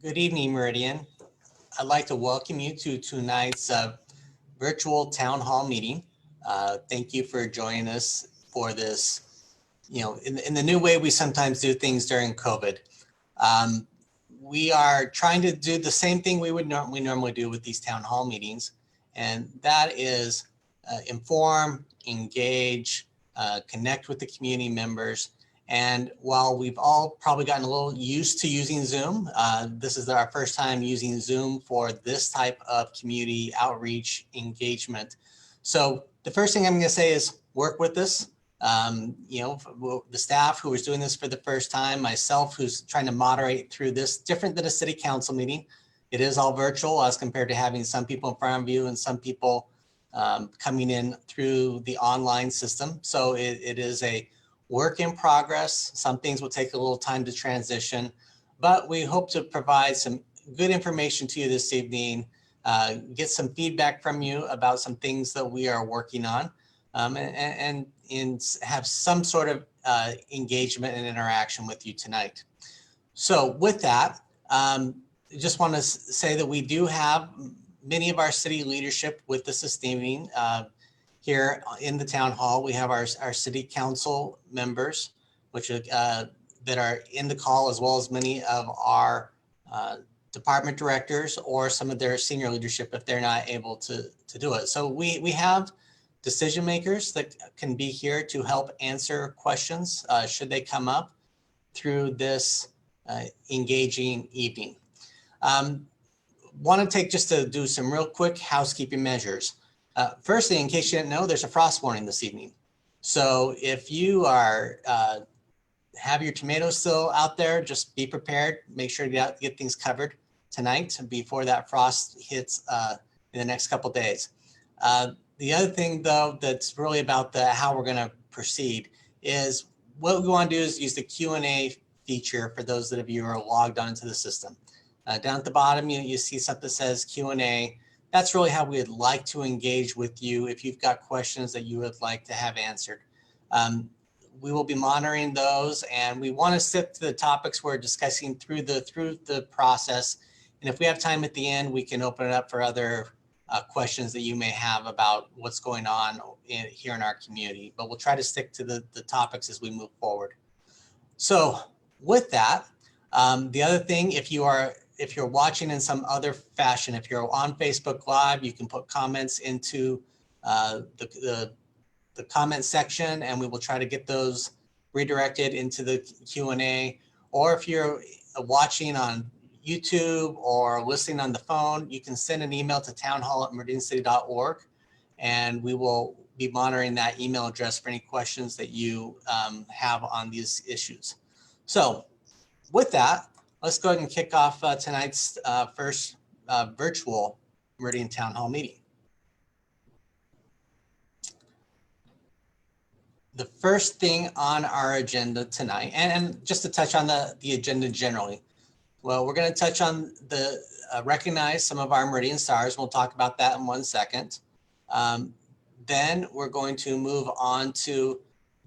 Good evening, Meridian. I'd like to welcome you to tonight's virtual town hall meeting. Thank you for joining us for this, in the new way we sometimes do things during COVID. We are trying to do the same thing we normally do with these town hall meetings, and that is inform, engage, connect with the community members. And while we've all probably gotten a little used to using Zoom, this is our first time using Zoom for this type of community outreach engagement. So the first thing I'm going to say is work with us. The staff who is doing this for the first time, myself who's trying to moderate through this, different than a city council meeting. It is all virtual as compared to having some people in front of you and some people coming in through the online system. So it is a work in progress. Some things will take a little time to transition, but we hope to provide some good information to you this evening, get some feedback from you about some things that we are working on, and have some sort of engagement and interaction with you tonight. So with that, I just want to say that we do have many of our city leadership with us this evening. Here in the town hall, we have our city council members, which that are in the call, as well as many of our department directors or some of their senior leadership if they're not able to do it. So we have decision makers that can be here to help answer questions should they come up through this engaging evening. Want to take just to do some real quick housekeeping measures. Firstly, in case you didn't know, there's a frost warning this evening. So if you are have your tomatoes still out there, just be prepared. Make sure to get things covered tonight before that frost hits in the next couple days. The other thing, though, that's really about how we're going to proceed is what we want to do is use the Q&A feature for those of you who are logged on into the system. Down at the bottom, you see something that says Q&A. That's really how we'd like to engage with you if you've got questions that you would like to have answered. We will be monitoring those, and we want to stick to the topics we're discussing through the process. And if we have time at the end, we can open it up for other questions that you may have about what's going on here in our community. But we'll try to stick to the topics as we move forward. So with that, the other thing, if you're watching in some other fashion, if you're on Facebook Live, you can put comments into the comment section, and we will try to get those redirected into the Q&A. Or if you're watching on YouTube or listening on the phone, you can send an email to townhall@meridiancity.org, and we will be monitoring that email address for any questions that you have on these issues. So with that, let's go ahead and kick off tonight's first virtual Meridian Town Hall meeting. The first thing on our agenda tonight, and just to touch on the agenda generally, well, we're going to touch on the recognize some of our Meridian stars. We'll talk about that in 1 second. Then we're going to move on to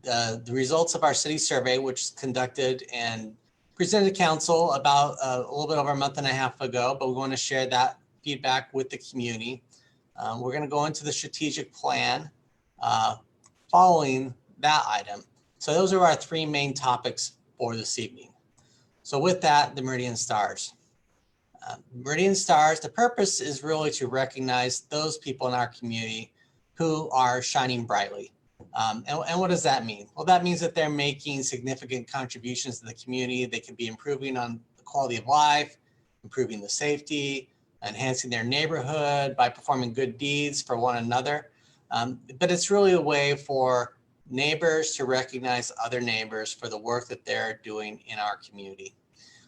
the results of our city survey, which is conducted and presented to council about a little bit over a month and a half ago, but we want to share that feedback with the community. We're going to go into the strategic plan following that item. So those are our three main topics for this evening. So with that, the Meridian Stars. Meridian Stars, the purpose is really to recognize those people in our community who are shining brightly. And what does that mean? Well, that means that they're making significant contributions to the community. They can be improving on the quality of life, improving the safety, enhancing their neighborhood by performing good deeds for one another. But it's really a way for neighbors to recognize other neighbors for the work that they're doing in our community.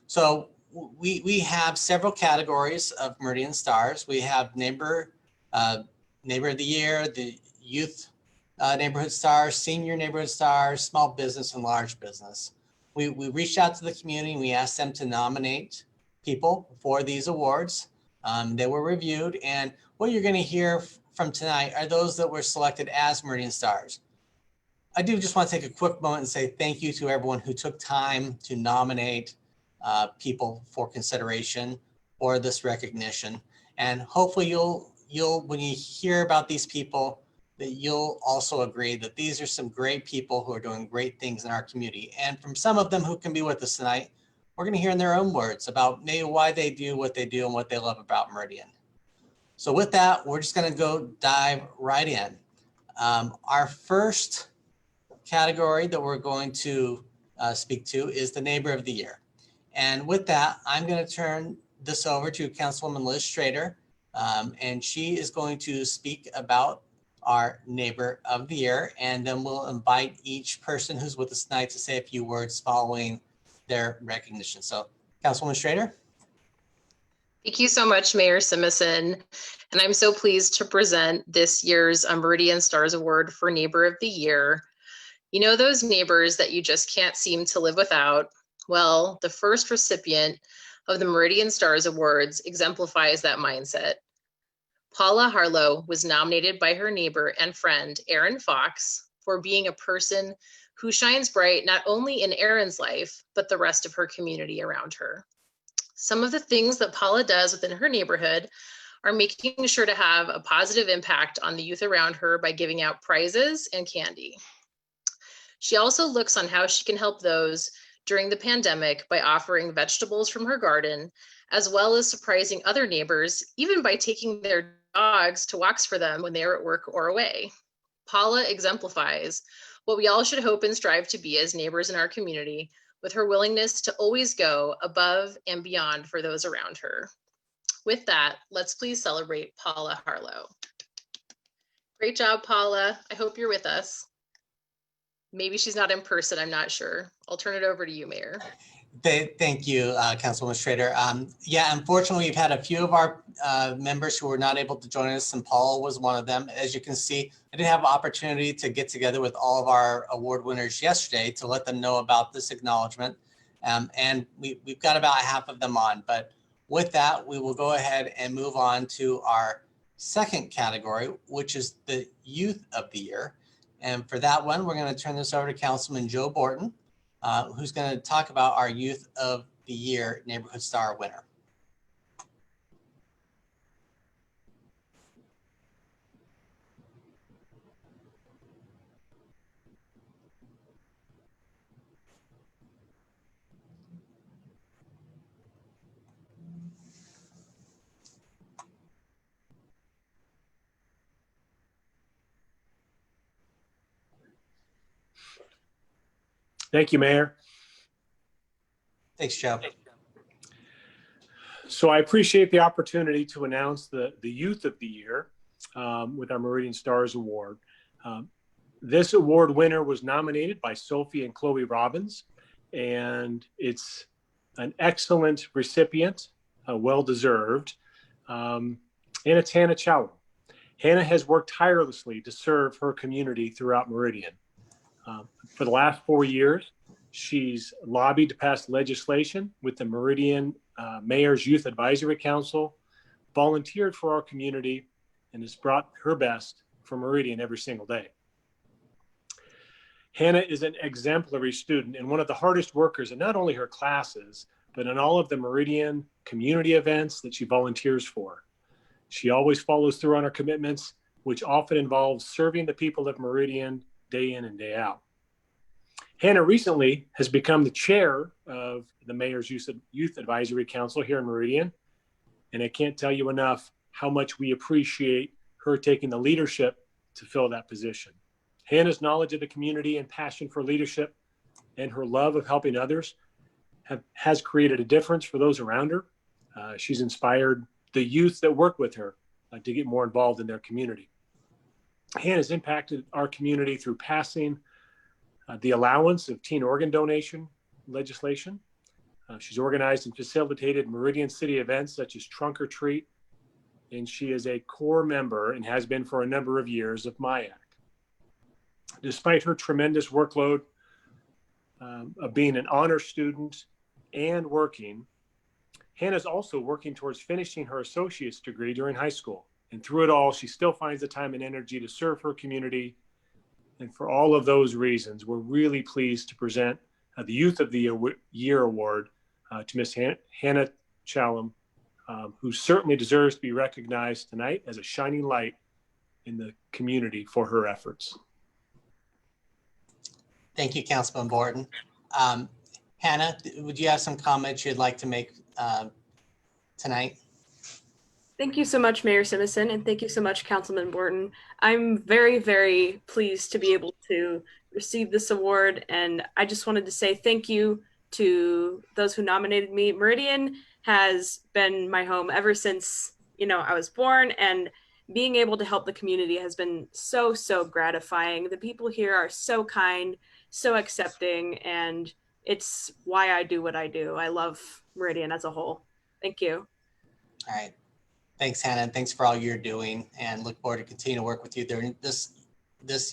So we have several categories of Meridian Stars. We have Neighbor of the Year, the Youth Neighborhood Stars, Senior Neighborhood Stars, Small Business, and Large Business. We reached out to the community and we asked them to nominate people for these awards. They were reviewed, and what you're going to hear from tonight are those that were selected as Meridian Stars. I do just want to take a quick moment and say thank you to everyone who took time to nominate people for consideration or this recognition. And hopefully you'll when you hear about these people, that you'll also agree that these are some great people who are doing great things in our community. And from some of them who can be with us tonight, we're going to hear in their own words about maybe why they do what they do and what they love about Meridian. So with that, we're just going to go dive right in. Our first category that we're going to speak to is the Neighbor of the Year. And with that, I'm going to turn this over to Councilwoman Liz Schrader, and she is going to speak about our Neighbor of the Year, and then we'll invite each person who's with us tonight to say a few words following their recognition. So, Councilwoman Schrader. Thank you so much, Mayor Simison. And I'm so pleased to present this year's Meridian Stars Award for Neighbor of the Year. You know those neighbors that you just can't seem to live without? Well, the first recipient of the Meridian Stars Awards exemplifies that mindset. Paula Harlow was nominated by her neighbor and friend, Erin Fox, for being a person who shines bright not only in Erin's life, but the rest of her community around her. Some of the things that Paula does within her neighborhood are making sure to have a positive impact on the youth around her by giving out prizes and candy. She also looks on how she can help those during the pandemic by offering vegetables from her garden, as well as surprising other neighbors, even by taking their dogs to walks for them when they are at work or away. Paula exemplifies what we all should hope and strive to be as neighbors in our community, with her willingness to always go above and beyond for those around her. With that, let's please celebrate Paula Harlow. Great job, Paula. I hope you're with us. Maybe she's not in person, I'm not sure. I'll turn it over to you, Mayor. Thank you, Councilwoman Schrader. Yeah, unfortunately, we've had a few of our members who were not able to join us, and Paula was one of them. As you can see, I did have an opportunity to get together with all of our award winners yesterday to let them know about this acknowledgement. And we've got about half of them on. But with that, we will go ahead and move on to our second category, which is the Youth of the Year. And for that one, we're going to turn this over to Councilman Joe Borton, who's going to talk about our Youth of the Year Neighborhood Star winner. Thank you, Mayor. Thanks, Joe. So I appreciate the opportunity to announce the Youth of the Year with our Meridian Stars Award. This award winner was nominated by Sophie and Chloe Robbins, and it's an excellent recipient, well-deserved, and it's Hannah Chow. Hannah has worked tirelessly to serve her community throughout Meridian. For the last 4 years, she's lobbied to pass legislation with the Meridian Mayor's Youth Advisory Council, volunteered for our community, and has brought her best for Meridian every single day. Hannah is an exemplary student and one of the hardest workers in not only her classes, but in all of the Meridian community events that she volunteers for. She always follows through on her commitments, which often involves serving the people of Meridian day in and day out. Hannah recently has become the chair of the Mayor's Youth Advisory Council here in Meridian, and I can't tell you enough how much we appreciate her taking the leadership to fill that position. Hannah's knowledge of the community and passion for leadership and her love of helping others has created a difference for those around her. She's inspired the youth that work with her to get more involved in their community. Hannah's impacted our community through passing the allowance of teen organ donation legislation. She's organized and facilitated Meridian City events such as Trunk or Treat, and she is a core member and has been for a number of years of MIAC. Despite her tremendous workload of being an honor student and working, Hannah's also working towards finishing her associate's degree during high school. And through it all, she still finds the time and energy to serve her community. And for all of those reasons, we're really pleased to present the Youth of the Year Award to Miss Hannah Challam, who certainly deserves to be recognized tonight as a shining light in the community for her efforts. Thank you, Councilman Borton. Hannah, would you have some comments you'd like to make tonight? Thank you so much, Mayor Simison, and thank you so much, Councilman Borton. I'm very, very pleased to be able to receive this award, and I just wanted to say thank you to those who nominated me. Meridian has been my home ever since, I was born, and being able to help the community has been so, so gratifying. The people here are so kind, so accepting, and it's why I do what I do. I love Meridian as a whole. Thank you. All right. Thanks, Hannah, and thanks for all you're doing, and look forward to continue to work with you during this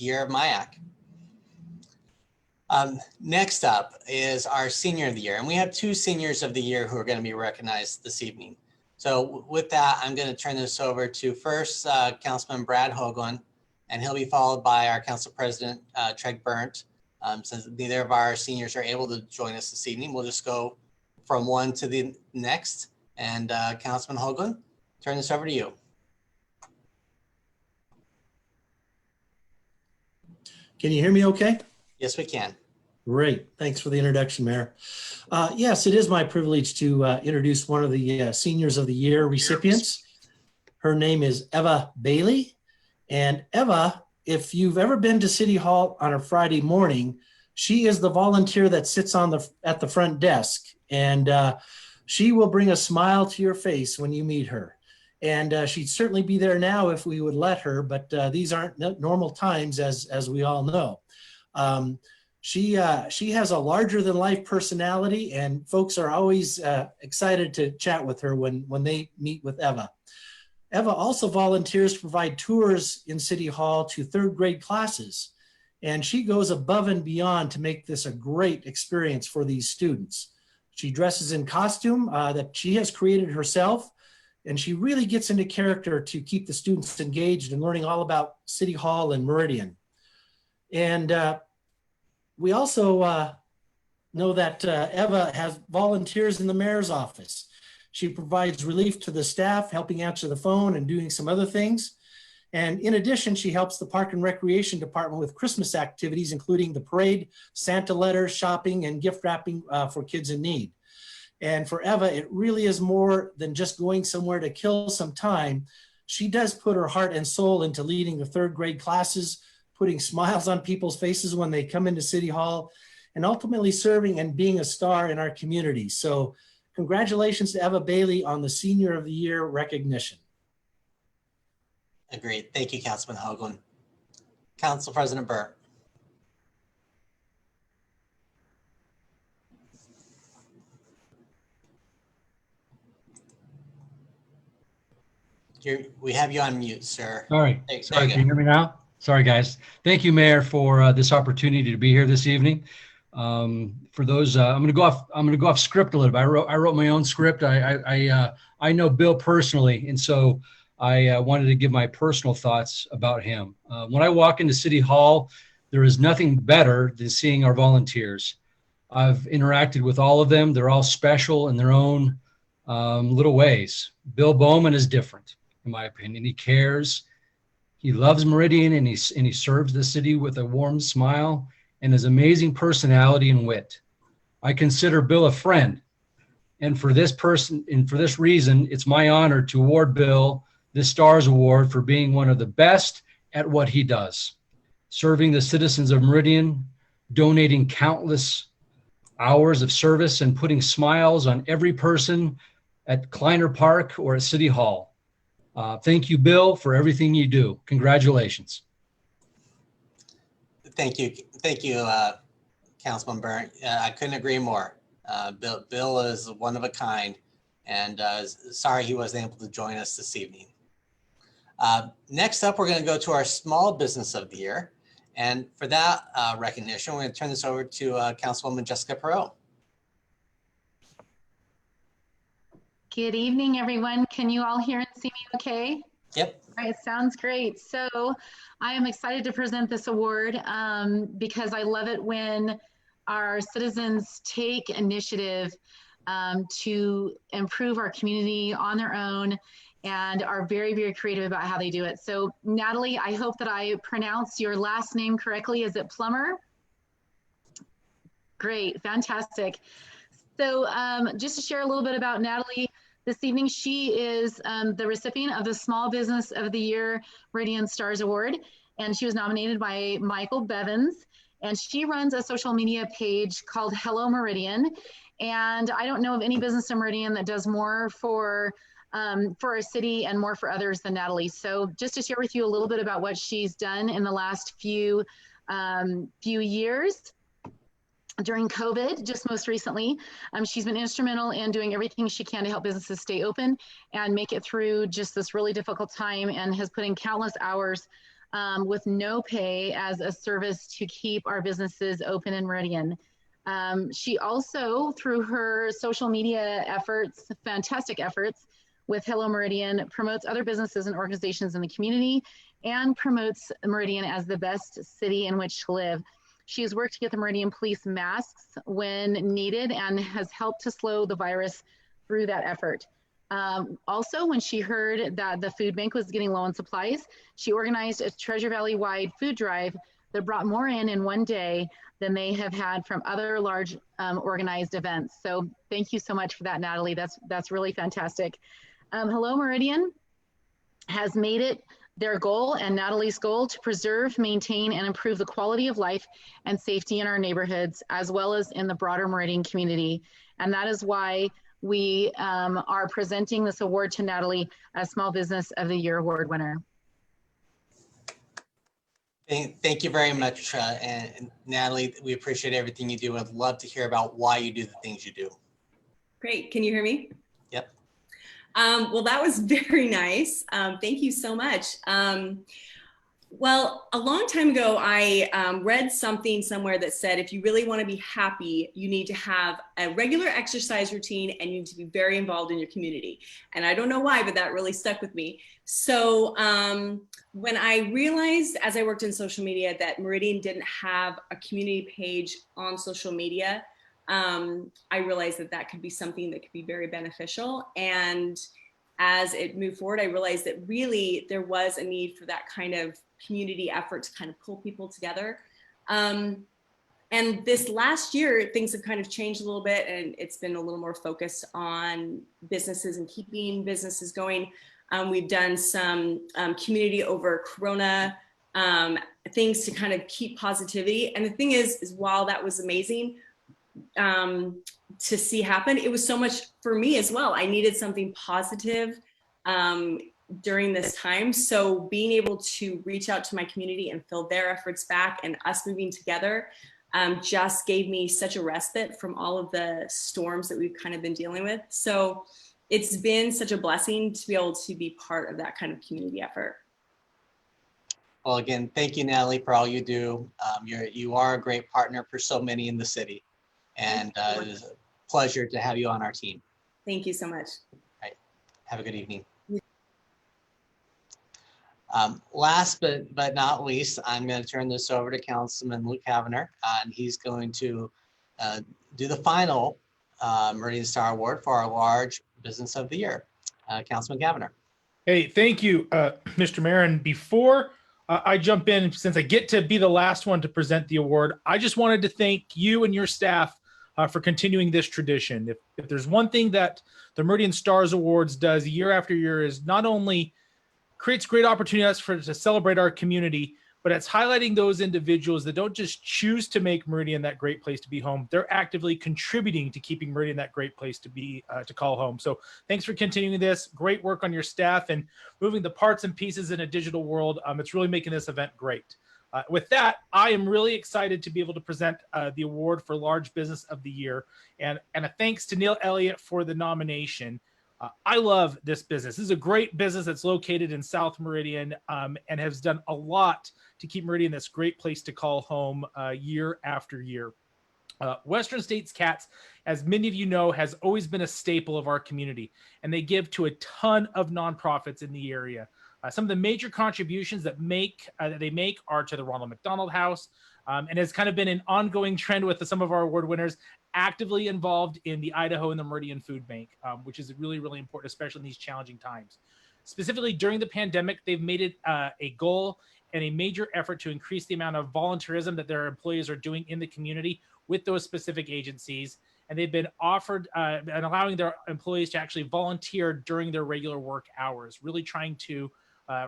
year of MIAC. Next up is our Senior of the Year, and we have 2 Seniors of the Year who are going to be recognized this evening. So with that, I'm going to turn this over to first Councilman Brad Hoagland, and he'll be followed by our Council President, Treg Burnt. Since neither of our seniors are able to join us this evening, we'll just go from one to the next. And Councilman Hoagland, turn this over to you. Can you hear me okay? Yes, we can. Great. Thanks for the introduction, Mayor. Yes, it is my privilege to introduce one of the Seniors of the Year recipients. Her name is Eva Bailey. And Eva, if you've ever been to City Hall on a Friday morning, she is the volunteer that sits at the front desk. And she will bring a smile to your face when you meet her. And she'd certainly be there now if we would let her, but these aren't normal times, as we all know. She has a larger than life personality, and folks are always excited to chat with her when they meet with Eva. Eva also volunteers to provide tours in City Hall to 3rd grade classes, and she goes above and beyond to make this a great experience for these students. She dresses in costume that she has created herself, and she really gets into character to keep the students engaged and learning all about City Hall and Meridian. And we also know that Eva has volunteers in the mayor's office. She provides relief to the staff, helping answer the phone and doing some other things. And in addition, she helps the Park and Recreation Department with Christmas activities, including the parade, Santa letters, shopping, and gift wrapping for kids in need. And for Eva, it really is more than just going somewhere to kill some time. She does put her heart and soul into leading the 3rd grade classes, putting smiles on people's faces when they come into City Hall, and ultimately serving and being a star in our community. So congratulations to Eva Bailey on the Senior of the Year recognition. Agreed. Thank you, Councilman Hoagland. Council President Burr. We have you on mute, sir. Sorry, can you hear me now? Sorry, guys. Thank you, Mayor, for this opportunity to be here this evening. For those, I'm going to go off script a little bit. I wrote my own script. I know Bill personally, and so I wanted to give my personal thoughts about him. When I walk into City Hall, there is nothing better than seeing our volunteers. I've interacted with all of them. They're all special in their own little ways. Bill Bowman is different, in my opinion. He cares. He loves Meridian, and he serves the city with a warm smile and his amazing personality and wit. I consider Bill a friend, and for this reason, it's my honor to award Bill this Stars Award for being one of the best at what he does, serving the citizens of Meridian, donating countless hours of service, and putting smiles on every person at Kleiner Park or at City Hall. Thank you, Bill, for everything you do. Congratulations. Thank you, Councilman Burnt. I couldn't agree more. Bill is one of a kind, and sorry he wasn't able to join us this evening. Next up, we're going to go to our Small Business of the Year, and for that recognition, we're going to turn this over to Councilwoman Jessica Perot. Good evening, everyone. Can you all hear and see me okay? Yep. All right, sounds great. So I am excited to present this award because I love it when our citizens take initiative to improve our community on their own and are very, very creative about how they do it. So Natalie, I hope that I pronounced your last name correctly. Is it Plummer? Great, fantastic. So just to share a little bit about Natalie, this evening, she is the recipient of the Small Business of the Year Meridian Stars Award, and she was nominated by Michael Bevins, and she runs a social media page called Hello Meridian. And I don't know of any business in Meridian that does more for our city and more for others than Natalie. So just to share with you a little bit about what she's done in the last few years. During COVID, just most recently, she's been instrumental in doing everything she can to help businesses stay open and make it through just this really difficult time, and has put in countless hours with no pay as a service to keep our businesses open in Meridian. She also, through her social media efforts, fantastic efforts with Hello Meridian, promotes other businesses and organizations in the community and promotes Meridian as the best city in which to live. She has worked to get the Meridian police masks when needed and has helped to slow the virus through that effort. Also, when she heard that the food bank was getting low on supplies, she organized a Treasure Valley-wide food drive that brought more in one day than they have had from other large organized events. So thank you so much for that, Natalie. That's really fantastic. Hello Meridian has made it their goal and Natalie's goal to preserve, maintain, and improve the quality of life and safety in our neighborhoods, as well as in the broader Meridian community. And that is why we are presenting this award to Natalie as Small Business of the Year Award winner. Thank you very much. And Natalie, we appreciate everything you do. I'd love to hear about why you do the things you do. Great. Can you hear me? Yep. Well, that was very nice. Thank you so much. Well, a long time ago, I read something somewhere that said, if you really want to be happy, you need to have a regular exercise routine and you need to be very involved in your community. And I don't know why, but that really stuck with me. So when I realized, as I worked in social media, that Meridian didn't have a community page on social media, I realized that that could be something that could be very beneficial. And as it moved forward, I realized that really there was a need for that kind of community effort to kind of pull people together. And this last year, things have kind of changed a little bit, and it's been a little more focused on businesses and keeping businesses going. We've done some community over Corona things to kind of keep positivity. And the thing is while that was amazing, to see happen, it was so much for me as well. I needed something positive during this time. So being able to reach out to my community and fill their efforts back and us moving together just gave me such a respite from all of the storms that we've kind of been dealing with. So it's been such a blessing to be able to be part of that kind of community effort. Well, again, thank you, Natalie, for all you do. You are a great partner for so many in the city. And it is a pleasure to have you on our team. Thank you so much. All right. Have a good evening. Last but not least, I'm going to turn this over to Councilman Luke Kavanagh, and he's going to do the final Meridian Star Award for our Large Business of the Year. Councilman Kavanagh. Hey, thank you, Mr. Mayor. And before I jump in, since I get to be the last one to present the award, I just wanted to thank you and your staff for continuing this tradition. If there's one thing that the Meridian Stars Awards does year after year, is not only creates great opportunities to celebrate our community, but it's highlighting those individuals that don't just choose to make Meridian that great place to be home. They're actively contributing to keeping Meridian that great place to be, to call home. So thanks for continuing this. Great work on your staff and moving the parts and pieces in a digital world. It's really making this event great. With that, I am really excited to be able to present the award for Large Business of the Year. And a thanks to Neil Elliott for the nomination. I love this business. This is a great business that's located in South Meridian and has done a lot to keep Meridian this great place to call home year after year. Western States Cats, as many of you know, has always been a staple of our community, and they give to a ton of nonprofits in the area. Some of the major contributions that they make are to the Ronald McDonald House, and has kind of been an ongoing trend with some of our award winners, actively involved in the Idaho and the Meridian Food Bank, which is really, really important, especially in these challenging times. Specifically during the pandemic, they've made it a goal and a major effort to increase the amount of volunteerism that their employees are doing in the community with those specific agencies. And they've been offered and allowing their employees to actually volunteer during their regular work hours, really trying to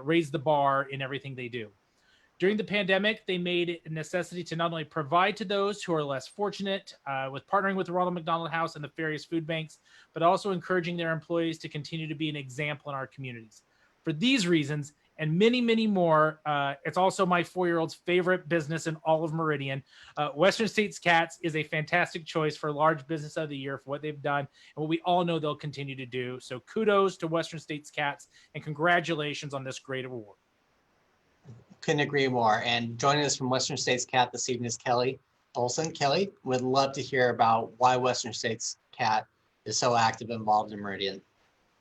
raise the bar in everything they do. During the pandemic, they made it a necessity to not only provide to those who are less fortunate with partnering with the Ronald McDonald House and the various food banks, but also encouraging their employees to continue to be an example in our communities. For these reasons, and many, many more, it's also my 4-year-old's favorite business in all of Meridian. Western States Cats is a fantastic choice for Large Business of the Year for what they've done and what we all know they'll continue to do. So kudos to Western States Cats and congratulations on this great award. Couldn't agree more. And joining us from Western States Cat this evening is Kelly Olson. Kelly, would love to hear about why Western States Cat is so active and involved in Meridian.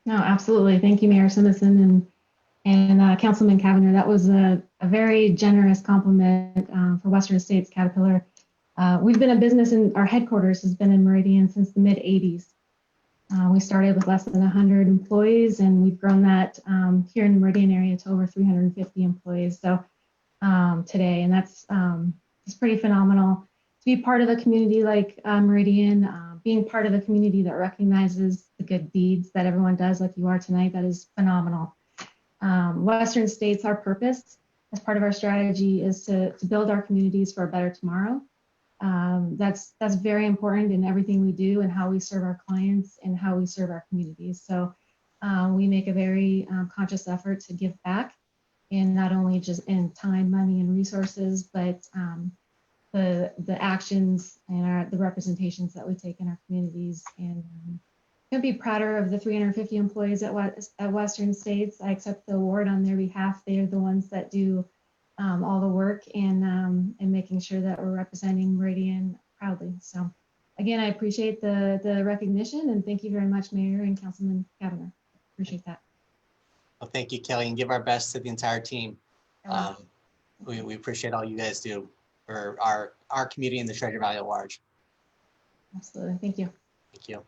No, absolutely. Thank you, Mayor Simison and Councilman Kavanagh. That was a very generous compliment for Western States Caterpillar. We've been a business, and our headquarters has been in Meridian since the mid-'80s. We started with less than 100 employees, and we've grown that here in the Meridian area to over 350 employees. So today, and that's it's pretty phenomenal to be part of a community like Meridian, being part of a community that recognizes the good deeds that everyone does, like you are tonight. That is phenomenal. Western States, our purpose as part of our strategy is to build our communities for a better tomorrow. That's very important in everything we do and how we serve our clients and how we serve our communities. So we make a very conscious effort to give back, and not only just in time, money, and resources, but the actions and the representations that we take in our communities. And couldn't be prouder of the 350 employees at Western States. I accept the award on their behalf. They are the ones that do all the work and making sure that we're representing Meridian proudly. So again, I appreciate the recognition, and thank you very much, Mayor and Councilman Kavanagh. Appreciate that. Well, thank you, Kelly, and give our best to the entire team. We appreciate all you guys do for our community and the Treasure Valley at large. Absolutely, thank you. Thank you.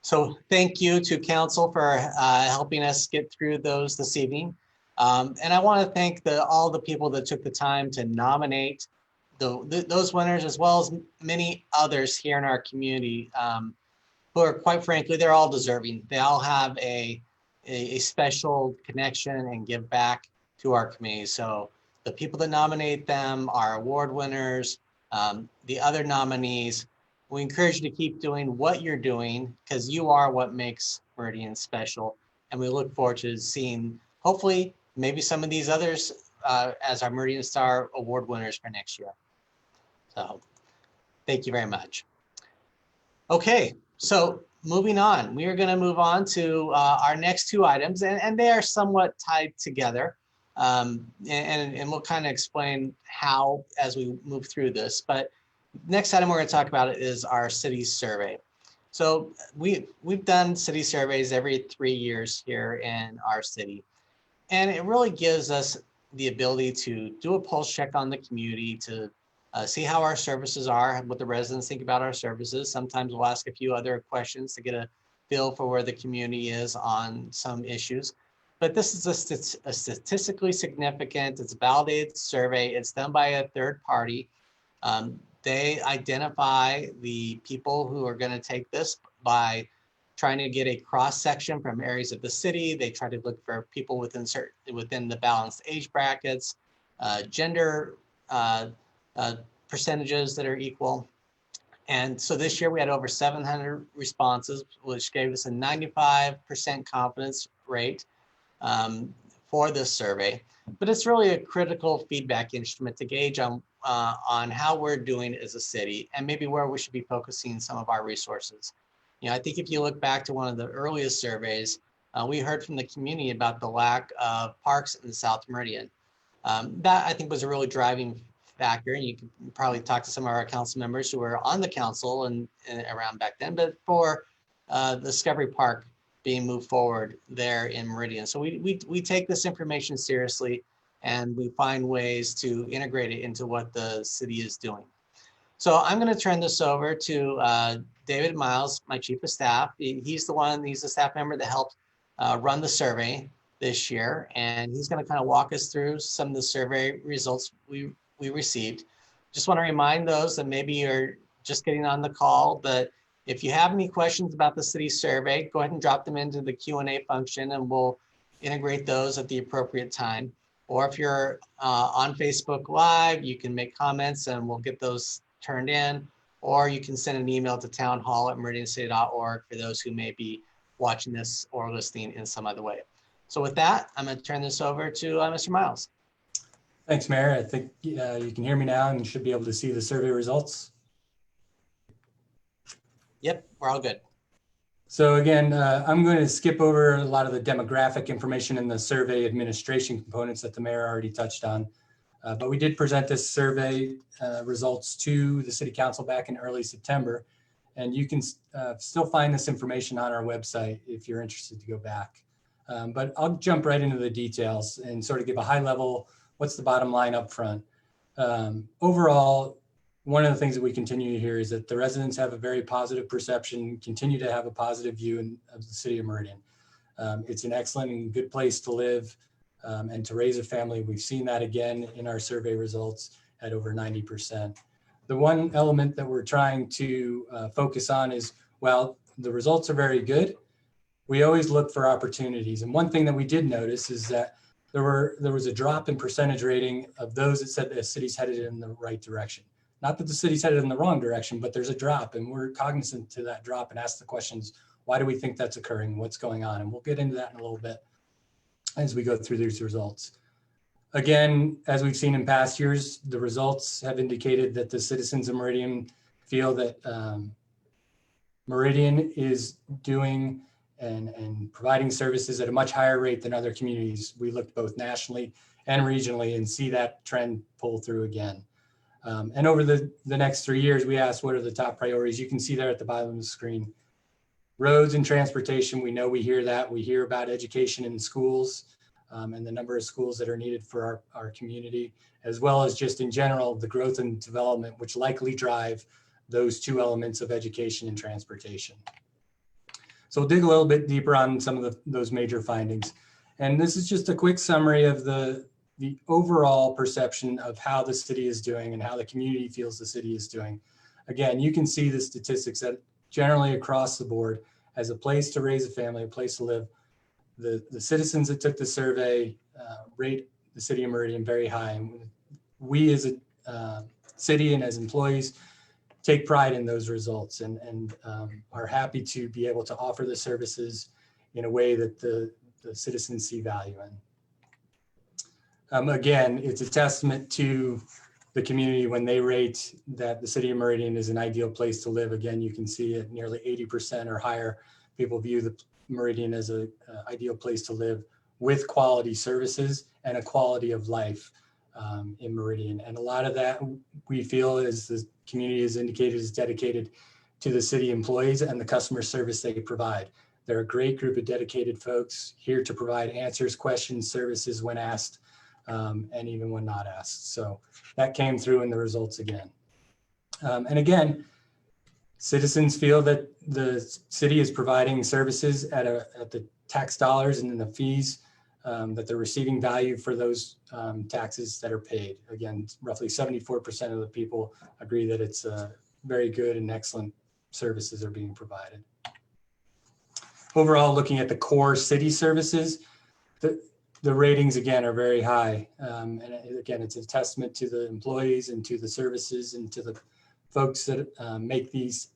So thank you to council for helping us get through those this evening. And I want to thank all the people that took the time to nominate those winners, as well as many others here in our community who are, quite frankly, they're all deserving. They all have a special connection and give back to our community. So the people that nominate them, our award winners, the other nominees, we encourage you to keep doing what you're doing, because you are what makes Meridian special. And we look forward to seeing, hopefully, maybe some of these others as our Meridian Star Award winners for next year. So thank you very much. Okay, so moving on, we are going to move on to our next two items, and they are somewhat tied together. And we'll kind of explain how as we move through this. But next item we're going to talk about is our city survey. So we've done city surveys every 3 years here in our city. And it really gives us the ability to do a pulse check on the community, to see how our services are, what the residents think about our services. Sometimes we'll ask a few other questions to get a feel for where the community is on some issues. But this is a statistically significant, it's a validated survey. It's done by a third party. They identify the people who are going to take this by trying to get a cross section from areas of the city. They try to look for people within the balanced age brackets, gender percentages that are equal. And so this year we had over 700 responses, which gave us a 95% confidence rate for this survey. But it's really a critical feedback instrument to gauge on how we're doing as a city and maybe where we should be focusing some of our resources. You know, I think if you look back to one of the earliest surveys, we heard from the community about the lack of parks in the South Meridian. That I think was a really driving factor, and you can probably talk to some of our council members who were on the council and around back then, but for Discovery Park being moved forward there in Meridian. So we take this information seriously, and we find ways to integrate it into what the city is doing. So I'm going to turn this over to David Miles, my chief of staff. He's the staff member that helped run the survey this year, and he's going to kind of walk us through some of the survey results we received. Just want to remind those that maybe you're just getting on the call, but if you have any questions about the city survey, go ahead and drop them into the Q&A function, and we'll integrate those at the appropriate time. Or if you're on Facebook Live, you can make comments and we'll get those turned in, or you can send an email to townhall@meridiancity.org for those who may be watching this or listening in some other way. So with that, I'm going to turn this over to Mr. Miles. Thanks, Mayor. I think you can hear me now and you should be able to see the survey results. Yep, we're all good. So again, I'm going to skip over a lot of the demographic information in the survey administration components that the mayor already touched on. But we did present this survey results to the city council back in early September. And you can still find this information on our website if you're interested to go back. But I'll jump right into the details and sort of give a high level, what's the bottom line up front. Overall, one of the things that we continue to hear is that the residents have a very positive perception, continue to have a positive view of the city of Meridian. It's an excellent and good place to live and to raise a family. We've seen that again in our survey results at over 90%. The one element that we're trying to focus on is, well, the results are very good. We always look for opportunities. And one thing that we did notice is that there was a drop in percentage rating of those that said the city's headed in the right direction. Not that the city's headed in the wrong direction, but there's a drop, and we're cognizant to that drop and ask the questions, why do we think that's occurring? What's going on? And we'll get into that in a little bit as we go through these results. Again, as we've seen in past years, the results have indicated that the citizens of Meridian feel that Meridian is doing and providing services at a much higher rate than other communities. We looked both nationally and regionally and see that trend pull through again. And over the next 3 years, we asked what are the top priorities. You can see there at the bottom of the screen. Roads and transportation, we know we hear that. We hear about education in schools and the number of schools that are needed for our community, as well as just in general, the growth and development, which likely drive those two elements of education and transportation. So we'll dig a little bit deeper on some of those major findings. And this is just a quick summary of the overall perception of how the city is doing and how the community feels the city is doing. Again, you can see the statistics that generally across the board, as a place to raise a family, a place to live, the citizens that took the survey rate the city of Meridian very high. And we as a city and as employees take pride in those results and are happy to be able to offer the services in a way that the citizens see value in. Again, it's a testament to the community when they rate that the city of Meridian is an ideal place to live. Again, you can see it nearly 80% or higher. People view the Meridian as an ideal place to live with quality services and a quality of life in Meridian. And a lot of that we feel is the community is indicated is dedicated to the city employees and the customer service they provide. They're a great group of dedicated folks here to provide answers, questions, services when asked, and even when not asked. So that came through in the results again. And again, citizens feel that the city is providing services at the tax dollars and in the fees that they're receiving value for those taxes that are paid. Again, roughly 74% of the people agree that it's very good and excellent services are being provided. Overall, looking at the core city services, the ratings again are very high. And again, it's a testament to the employees and to the services and to the folks that make these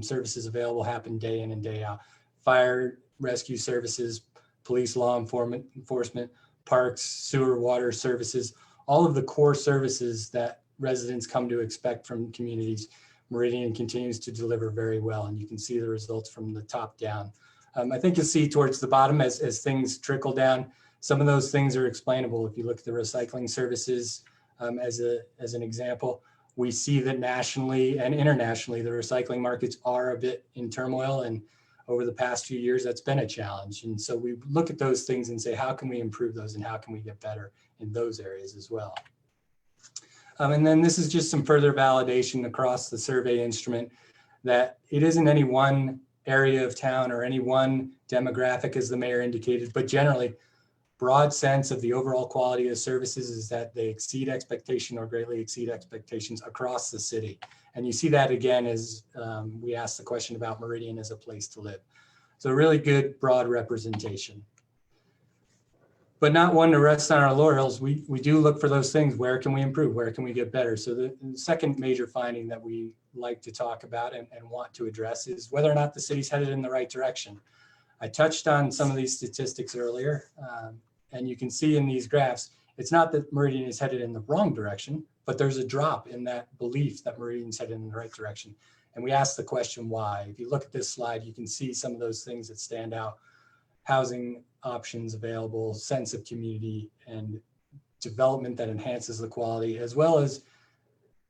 services available happen day in and day out. Fire, rescue services, police, law enforcement, parks, sewer, water services, all of the core services that residents come to expect from communities. Meridian continues to deliver very well, and you can see the results from the top down. I think you'll see towards the bottom as things trickle down, some of those things are explainable. If you look at the recycling services as an example, we see that nationally and internationally, the recycling markets are a bit in turmoil, and over the past few years, that's been a challenge. And so we look at those things and say, how can we improve those and how can we get better in those areas as well? And then this is just some further validation across the survey instrument that it isn't any one area of town or any one demographic, as the mayor indicated, but generally broad sense of the overall quality of services is that they exceed expectation or greatly exceed expectations across the city. And you see that again as we asked the question about Meridian as a place to live. So really good broad representation. But not one to rest on our laurels. We do look for those things. Where can we improve? Where can we get better? So the second major finding that we like to talk about and want to address is whether or not the city's headed in the right direction. I touched on some of these statistics earlier, and you can see in these graphs, it's not that Meridian is headed in the wrong direction, but there's a drop in that belief that Meridian's headed in the right direction. And we asked the question why. If you look at this slide, you can see some of those things that stand out. Housing options available, sense of community, and development that enhances the quality, as well as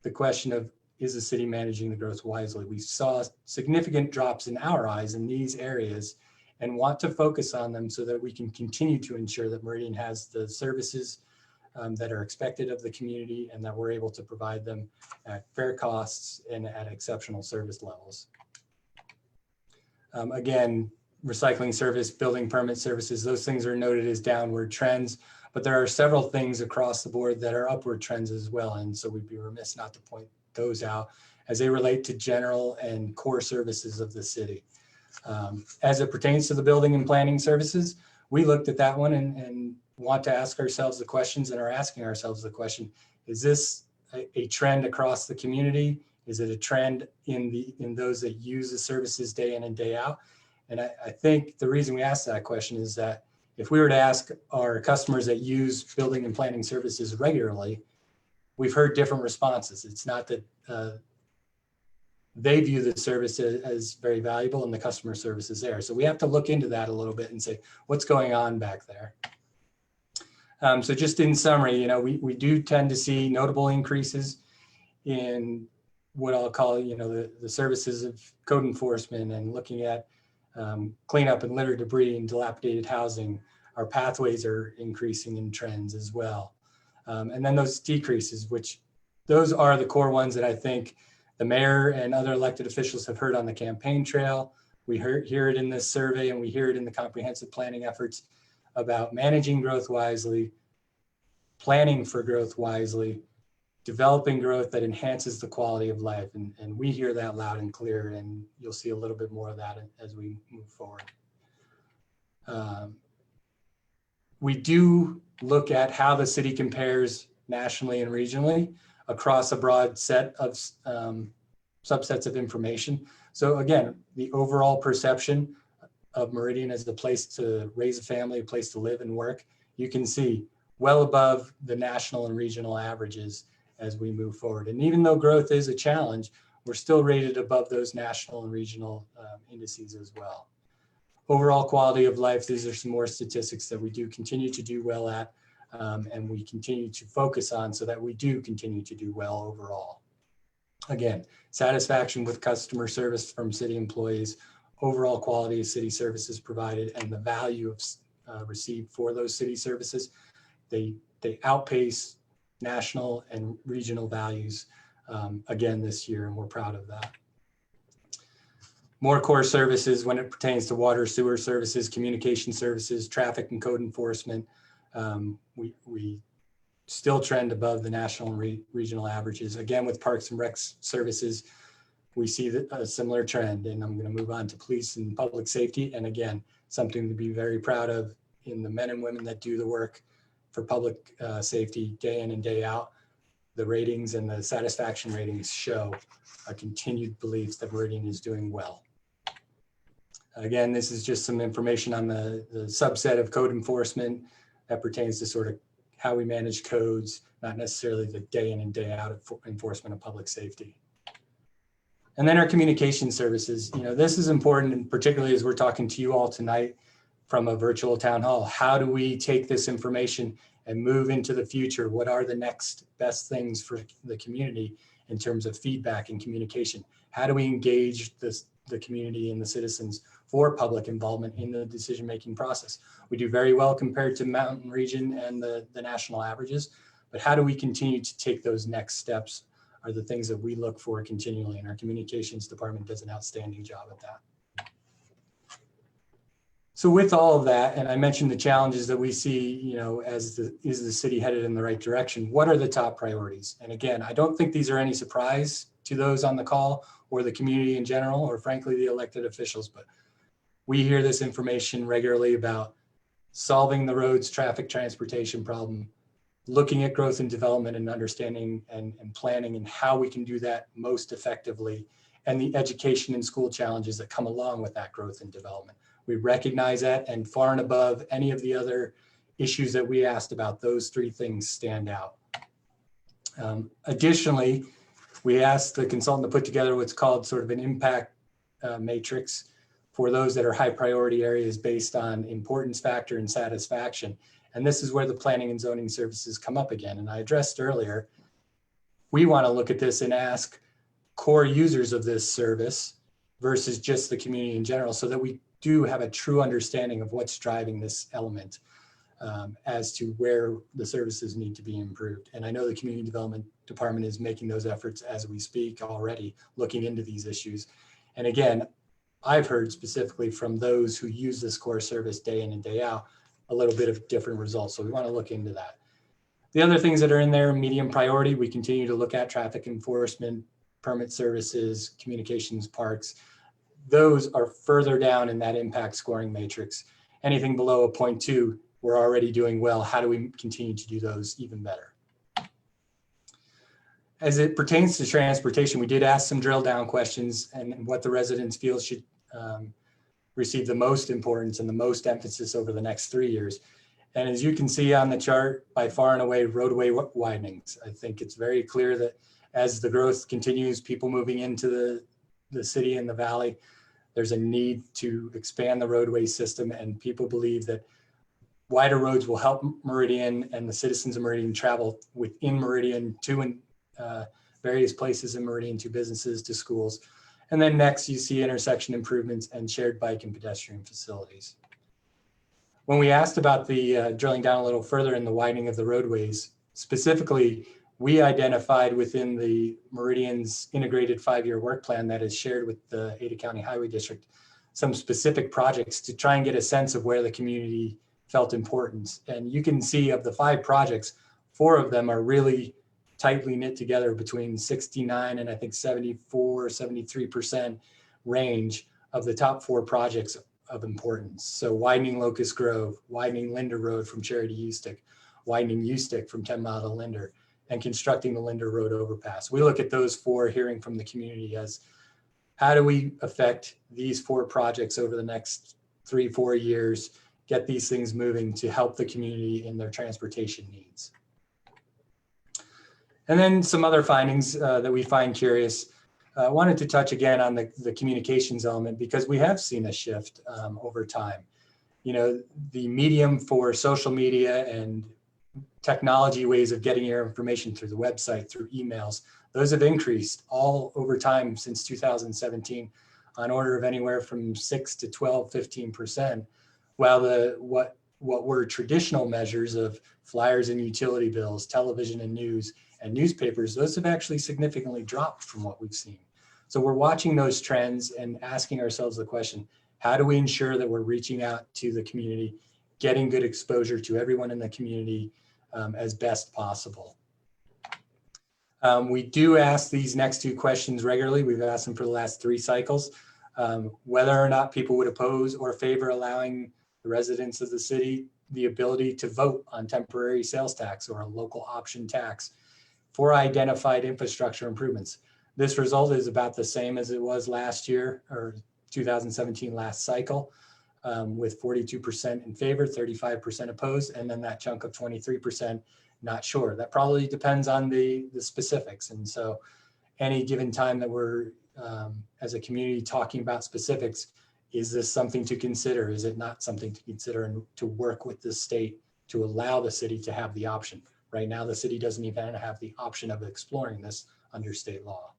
the question of, is the city managing the growth wisely? We saw significant drops in our eyes in these areas and want to focus on them so that we can continue to ensure that Meridian has the services that are expected of the community and that we're able to provide them at fair costs and at exceptional service levels. Again, recycling service, building permit services, those things are noted as downward trends, but there are several things across the board that are upward trends as well. And so we'd be remiss not to point those out as they relate to general and core services of the city. As it pertains to the building and planning services, we looked at that one and want to ask ourselves the questions and are asking ourselves the question, is this a trend across the community? Is it a trend in those that use the services day in and day out? And I think the reason we ask that question is that if we were to ask our customers that use building and planning services regularly, we've heard different responses. It's not that they view the service as very valuable and the customer service is there. So we have to look into that a little bit and say, what's going on back there? So just in summary, we do tend to see notable increases in what I'll call, the services of code enforcement and looking at cleanup and litter debris and dilapidated housing. Our pathways are increasing in trends as well. And then those decreases, which those are the core ones that I think the mayor and other elected officials have heard on the campaign trail. We hear it in this survey and we hear it in the comprehensive planning efforts about managing growth wisely, planning for growth wisely, developing growth that enhances the quality of life. And we hear that loud and clear, and you'll see a little bit more of that as we move forward. We do look at how the city compares nationally and regionally across a broad set of subsets of information. So again, the overall perception of Meridian as the place to raise a family, a place to live and work, you can see well above the national and regional averages as we move forward. And even though growth is a challenge, we're still rated above those national and regional indices as well. Overall quality of life, these are some more statistics that we do continue to do well at, and we continue to focus on so that we do continue to do well overall. Again, satisfaction with customer service from city employees, overall quality of city services provided, and the value of received for those city services, they outpace national and regional values again this year, and we're proud of that. More core services when it pertains to water, sewer services, communication services, traffic and code enforcement. We still trend above the national and regional averages. Again, with parks and rec services, we see a similar trend, and I'm going to move on to police and public safety. And again, something to be very proud of in the men and women that do the work for public safety day in and day out. The ratings and the satisfaction ratings show a continued belief that Meridian is doing well. Again, this is just some information on the subset of code enforcement that pertains to sort of how we manage codes, not necessarily the day in and day out enforcement of public safety. And then our communication services, this is important, and particularly as we're talking to you all tonight from a virtual town hall. How do we take this information and move into the future? What are the next best things for the community in terms of feedback and communication? How do we engage the community and the citizens for public involvement in the decision-making process? We do very well compared to Mountain Region and the national averages, but how do we continue to take those next steps are the things that we look for continually, and our communications department does an outstanding job at that. So with all of that, and I mentioned the challenges that we see, you know, is the city headed in the right direction? What are the top priorities? And again, I don't think these are any surprise to those on the call or the community in general, or frankly, the elected officials, but we hear this information regularly about solving the roads traffic transportation problem, looking at growth and development and understanding and planning and how we can do that most effectively, and the education and school challenges that come along with that growth and development. We recognize that, and far and above any of the other issues that we asked about, those three things stand out. Additionally, we asked the consultant to put together what's called sort of an impact matrix for those that are high priority areas based on importance factor and satisfaction. And this is where the planning and zoning services come up again. And I addressed earlier, we want to look at this and ask core users of this service versus just the community in general, so that we do have a true understanding of what's driving this element as to where the services need to be improved. And I know the community development department is making those efforts as we speak already, looking into these issues. And again, I've heard specifically from those who use this core service day in and day out, a little bit of different results. So we want to look into that. The other things that are in there, medium priority, we continue to look at traffic enforcement, permit services, communications, parks. Those are further down in that impact scoring matrix. Anything below a 0.2, we're already doing well. How do we continue to do those even better? As it pertains to transportation, we did ask some drill down questions and what the residents feel should receive the most importance and the most emphasis over the next 3 years. And as you can see on the chart, by far and away, roadway widenings. I think it's very clear that as the growth continues, people moving into the city and the valley, there's a need to expand the roadway system, and people believe that wider roads will help Meridian and the citizens of Meridian travel within Meridian to various places in Meridian, to businesses, to schools. And then next you see intersection improvements and shared bike and pedestrian facilities. When we asked about the drilling down a little further in the widening of the roadways, specifically, we identified within the Meridian's integrated 5-year work plan that is shared with the Ada County Highway District, some specific projects to try and get a sense of where the community felt importance. And you can see of the 5 projects, 4 of them are really tightly knit together between 69 and I think 74, 73% range of the top 4 projects of importance. So widening Locust Grove, widening Linder Road from Cherry to Ustick, widening Ustick from 10 Mile to Linder, and constructing the Linder Road overpass. We look at those 4, hearing from the community, as how do we affect these 4 projects over the next 3-4 years, get these things moving to help the community in their transportation needs. And then some other findings that we find curious. I wanted to touch again on the communications element, because we have seen a shift over time. You know, the medium for social media and technology ways of getting your information through the website, through emails, those have increased all over time since 2017 on order of anywhere from 6 to 12, 15%, while what were traditional measures of flyers and utility bills, television and news and newspapers, those have actually significantly dropped from what we've seen. So we're watching those trends and asking ourselves the question, how do we ensure that we're reaching out to the community, getting good exposure to everyone in the community as best possible? We do ask these next 2 questions regularly. We've asked them for the last 3 cycles, whether or not people would oppose or favor allowing the residents of the city the ability to vote on temporary sales tax or a local option tax for identified infrastructure improvements. This result is about the same as it was last year, or 2017 last cycle, with 42% in favor, 35% opposed, and then that chunk of 23% not sure. That probably depends on the specifics. And so any given time that we're, as a community, talking about specifics, is this something to consider? Is it not something to consider, and to work with the state to allow the city to have the option? Right now, the city doesn't even have the option of exploring this under state law.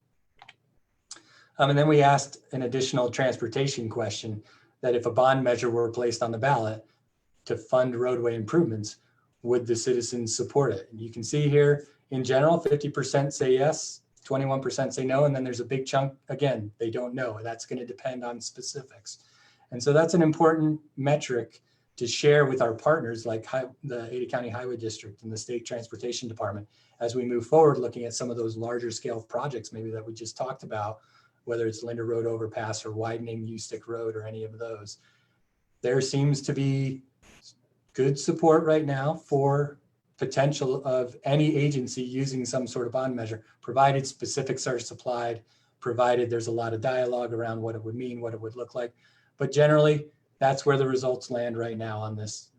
And then we asked an additional transportation question, that if a bond measure were placed on the ballot to fund roadway improvements, would the citizens support it? And you can see here, in general, 50% say yes, 21% say no, and then there's a big chunk, again, they don't know. That's going to depend on specifics. And so that's an important metric to share with our partners like the Ada County Highway District and the State Transportation Department as we move forward, looking at some of those larger scale projects maybe that we just talked about, whether it's Linda Road overpass or widening Ustick Road or any of those. There seems to be good support right now for potential of any agency using some sort of bond measure, provided specifics are supplied, provided there's a lot of dialogue around what it would mean, what it would look like. But generally, that's where the results land right now on this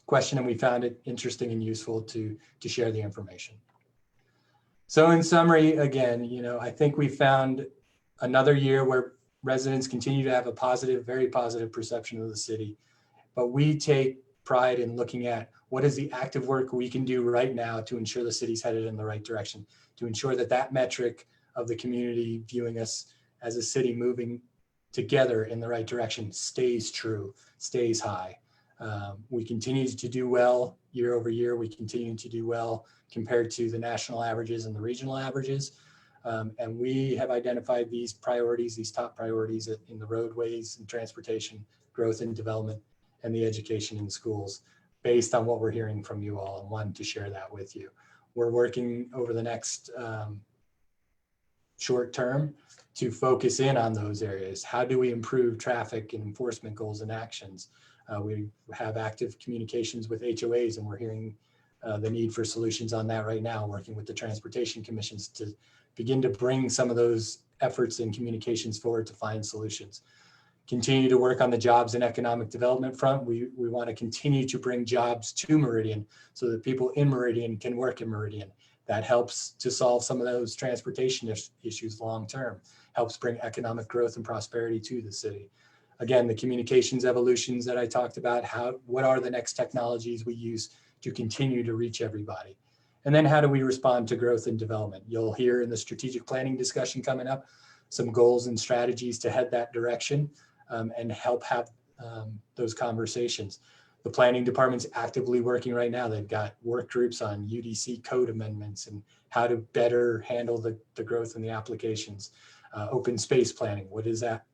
question, and we found it interesting and useful to share the information. So in summary, again, I think we found another year where residents continue to have a positive, very positive perception of the city, but we take pride in looking at what is the active work we can do right now to ensure the city's headed in the right direction, to ensure that that metric of the community viewing us as a city moving together in the right direction stays true, stays high. We continue to do well year over year. We continue to do well compared to the national averages and the regional averages. And we have identified these priorities, these top priorities in the roadways and transportation, growth and development, and the education in schools based on what we're hearing from you all, and wanted to share that with you. We're working over the next short term to focus in on those areas. How do we improve traffic and enforcement goals and actions? We have active communications with HOAs, and we're hearing the need for solutions on that right now, working with the transportation commissions to begin to bring some of those efforts and communications forward to find solutions. Continue to work on the jobs and economic development front. We want to continue to bring jobs to Meridian so that people in Meridian can work in Meridian. That helps to solve some of those transportation issues long-term, helps bring economic growth and prosperity to the city. Again, the communications evolutions that I talked about, what are the next technologies we use to continue to reach everybody? And then how do we respond to growth and development? You'll hear in the strategic planning discussion coming up, some goals and strategies to head that direction and help have those conversations. The planning department's actively working right now. They've got work groups on UDC code amendments and how to better handle the growth in the applications. Open space planning, what does that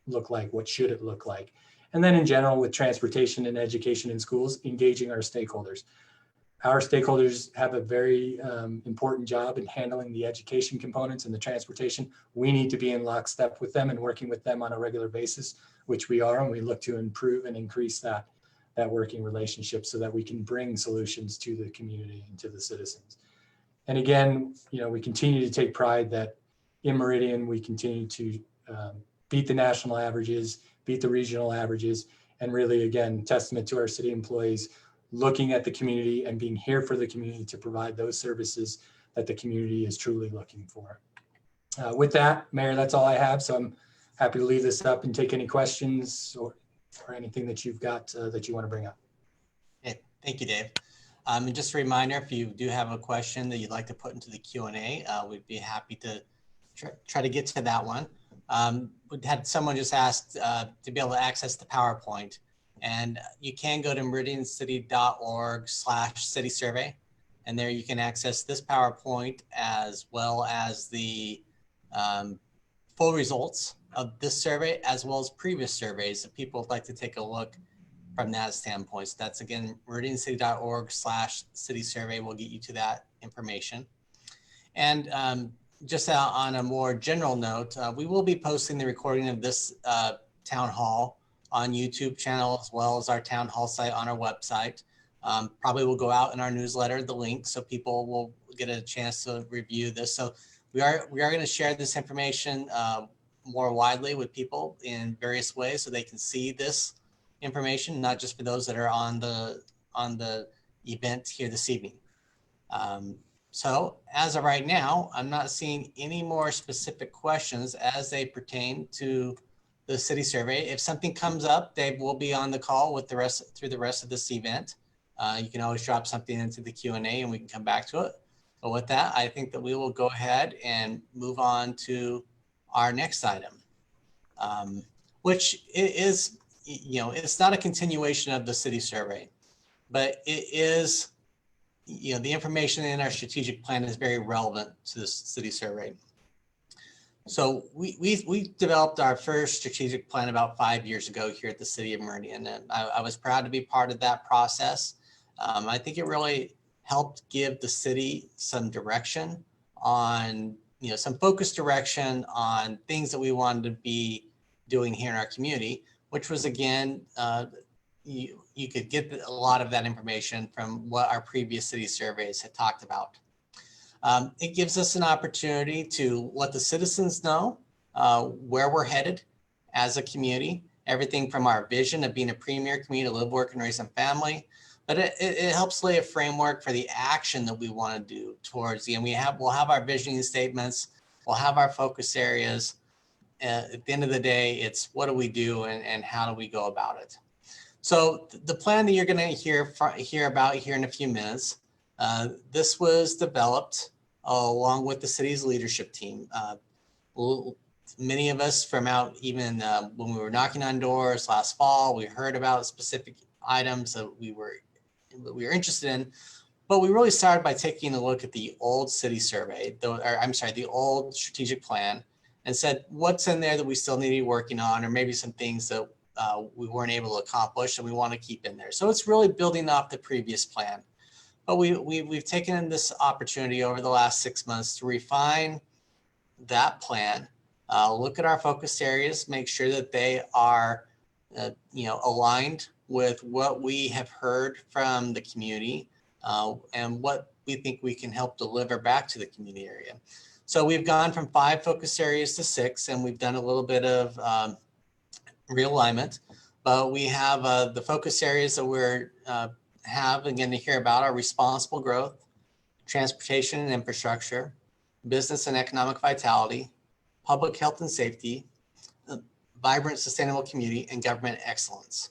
look like? What should it look like? And then in general, with transportation and education in schools, engaging our stakeholders. Our stakeholders have a very important job in handling the education components and the transportation. We need to be in lockstep with them and working with them on a regular basis, which we are, and we look to improve and increase that working relationship so that we can bring solutions to the community and to the citizens. And again, we continue to take pride that in Meridian, we continue to beat the national averages, beat the regional averages, and really, again, testament to our city employees looking at the community and being here for the community to provide those services that the community is truly looking for. With that, Mayor, that's all I have. So I'm happy to leave this up and take any questions or anything that you've got that you want to bring up. Okay, thank you, Dave. And just a reminder, if you do have a question that you'd like to put into the Q&A, we'd be happy to try to get to that one. We had someone just asked to be able to access the PowerPoint. And you can go to meridiancity.org/city survey. And there you can access this PowerPoint as well as the full results of this survey, as well as previous surveys if people would like to take a look from that standpoint. So that's again, meridiancity.org/city survey will get you to that information. And just on a more general note, we will be posting the recording of this town hall on YouTube channel, as well as our town hall site on our website. Probably will go out in our newsletter, the link, so people will get a chance to review this. So we are going to share this information more widely with people in various ways so they can see this information, not just for those that are on the event here this evening. So as of right now, I'm not seeing any more specific questions as they pertain to the city survey. If something comes up, Dave will be on the call with through the rest of this event. You can always drop something into the Q&A and we can come back to it. But with that, I think that we will go ahead and move on to our next item, which is, it's not a continuation of the city survey. but it is, the information in our strategic plan is very relevant to this city survey. So we developed our first strategic plan about 5 years ago here at the City of Meridian, and I was proud to be part of that process. I think it really helped give the city some direction on, some focused direction on things that we wanted to be doing here in our community, which was, again, you could get a lot of that information from what our previous city surveys had talked about. It gives us an opportunity to let the citizens know where we're headed as a community, everything from our vision of being a premier community to live, work, and raise a family. But it helps lay a framework for the action that we want to do towards the end. We'll have our visioning statements, we'll have our focus areas. At the end of the day, it's what do we do and how do we go about it? So the plan that you're going to hear about here in a few minutes, this was developed along with the city's leadership team. Many of us from out, even when we were knocking on doors last fall, we heard about specific items that we were interested in, but we really started by taking a look at the old city survey, the old strategic plan, and said, what's in there that we still need to be working on, or maybe some things that we weren't able to accomplish and we want to keep in there. So it's really building off the previous plan. But we've taken this opportunity over the last 6 months to refine that plan, look at our focus areas, make sure that they are aligned with what we have heard from the community and what we think we can help deliver back to the community area. So we've gone from 5 focus areas to 6, and we've done a little bit of realignment, but we have the focus areas that we're again to hear about are responsible growth, transportation and infrastructure, business and economic vitality, public health and safety, vibrant sustainable community, and government excellence.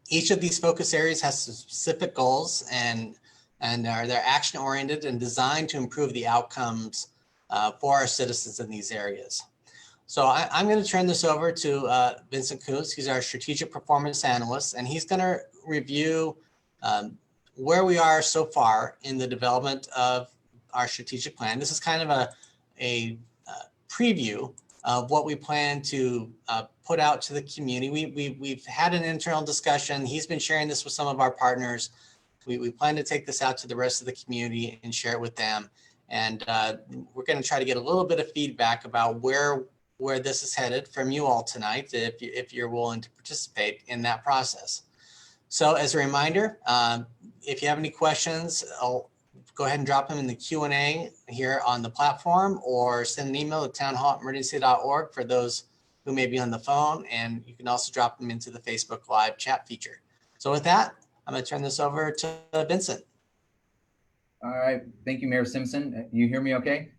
Each of these focus areas has specific goals and they're action oriented and designed to improve the outcomes for our citizens in these areas. So I'm going to turn this over to Vincent Kuntz. He's our strategic performance analyst, and he's going to review where we are so far in the development of our strategic plan. This is kind of a preview of what we plan to put out to the community. We've had an internal discussion. He's been sharing this with some of our partners. We plan to take this out to the rest of the community and share it with them. And we're going to try to get a little bit of feedback about where this is headed from you all tonight, if you're willing to participate in that process. So as a reminder, if you have any questions, I'll go ahead and drop them in the Q&A here on the platform, or send an email to townhall@meridiancity.org for those who may be on the phone, and you can also drop them into the Facebook Live chat feature. So with that, I'm going to turn this over to Vincent. All right. Thank you, Mayor Simpson. You hear me okay?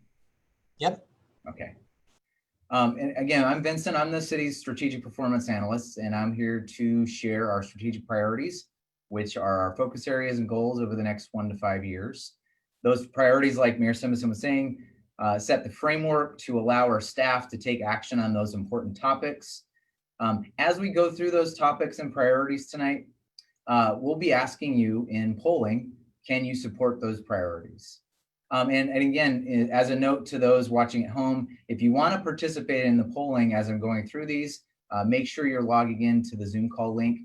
Yep. Okay. And again, I'm Vincent. I'm the city's strategic performance analyst, and I'm here to share our strategic priorities, which are our focus areas and goals over the next 1 to 5 years. Those priorities, like Mayor Simpson was saying, set the framework to allow our staff to take action on those important topics. As we go through those topics and priorities tonight, we'll be asking you in polling, can you support those priorities? And again, as a note to those watching at home, if you want to participate in the polling as I'm going through these, make sure you're logging into the Zoom call link.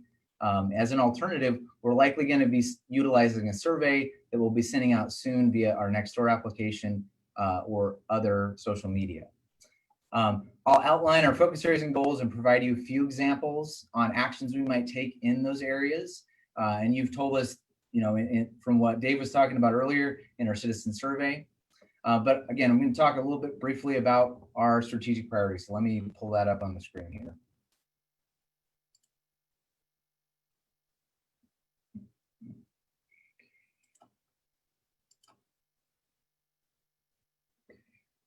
As an alternative, we're likely going to be utilizing a survey that we'll be sending out soon via our Nextdoor application or other social media. I'll outline our focus areas and goals and provide you a few examples on actions we might take in those areas. And you've told us, from what Dave was talking about earlier in our citizen survey. But again, I'm going to talk a little bit briefly about our strategic priorities. So let me pull that up on the screen here.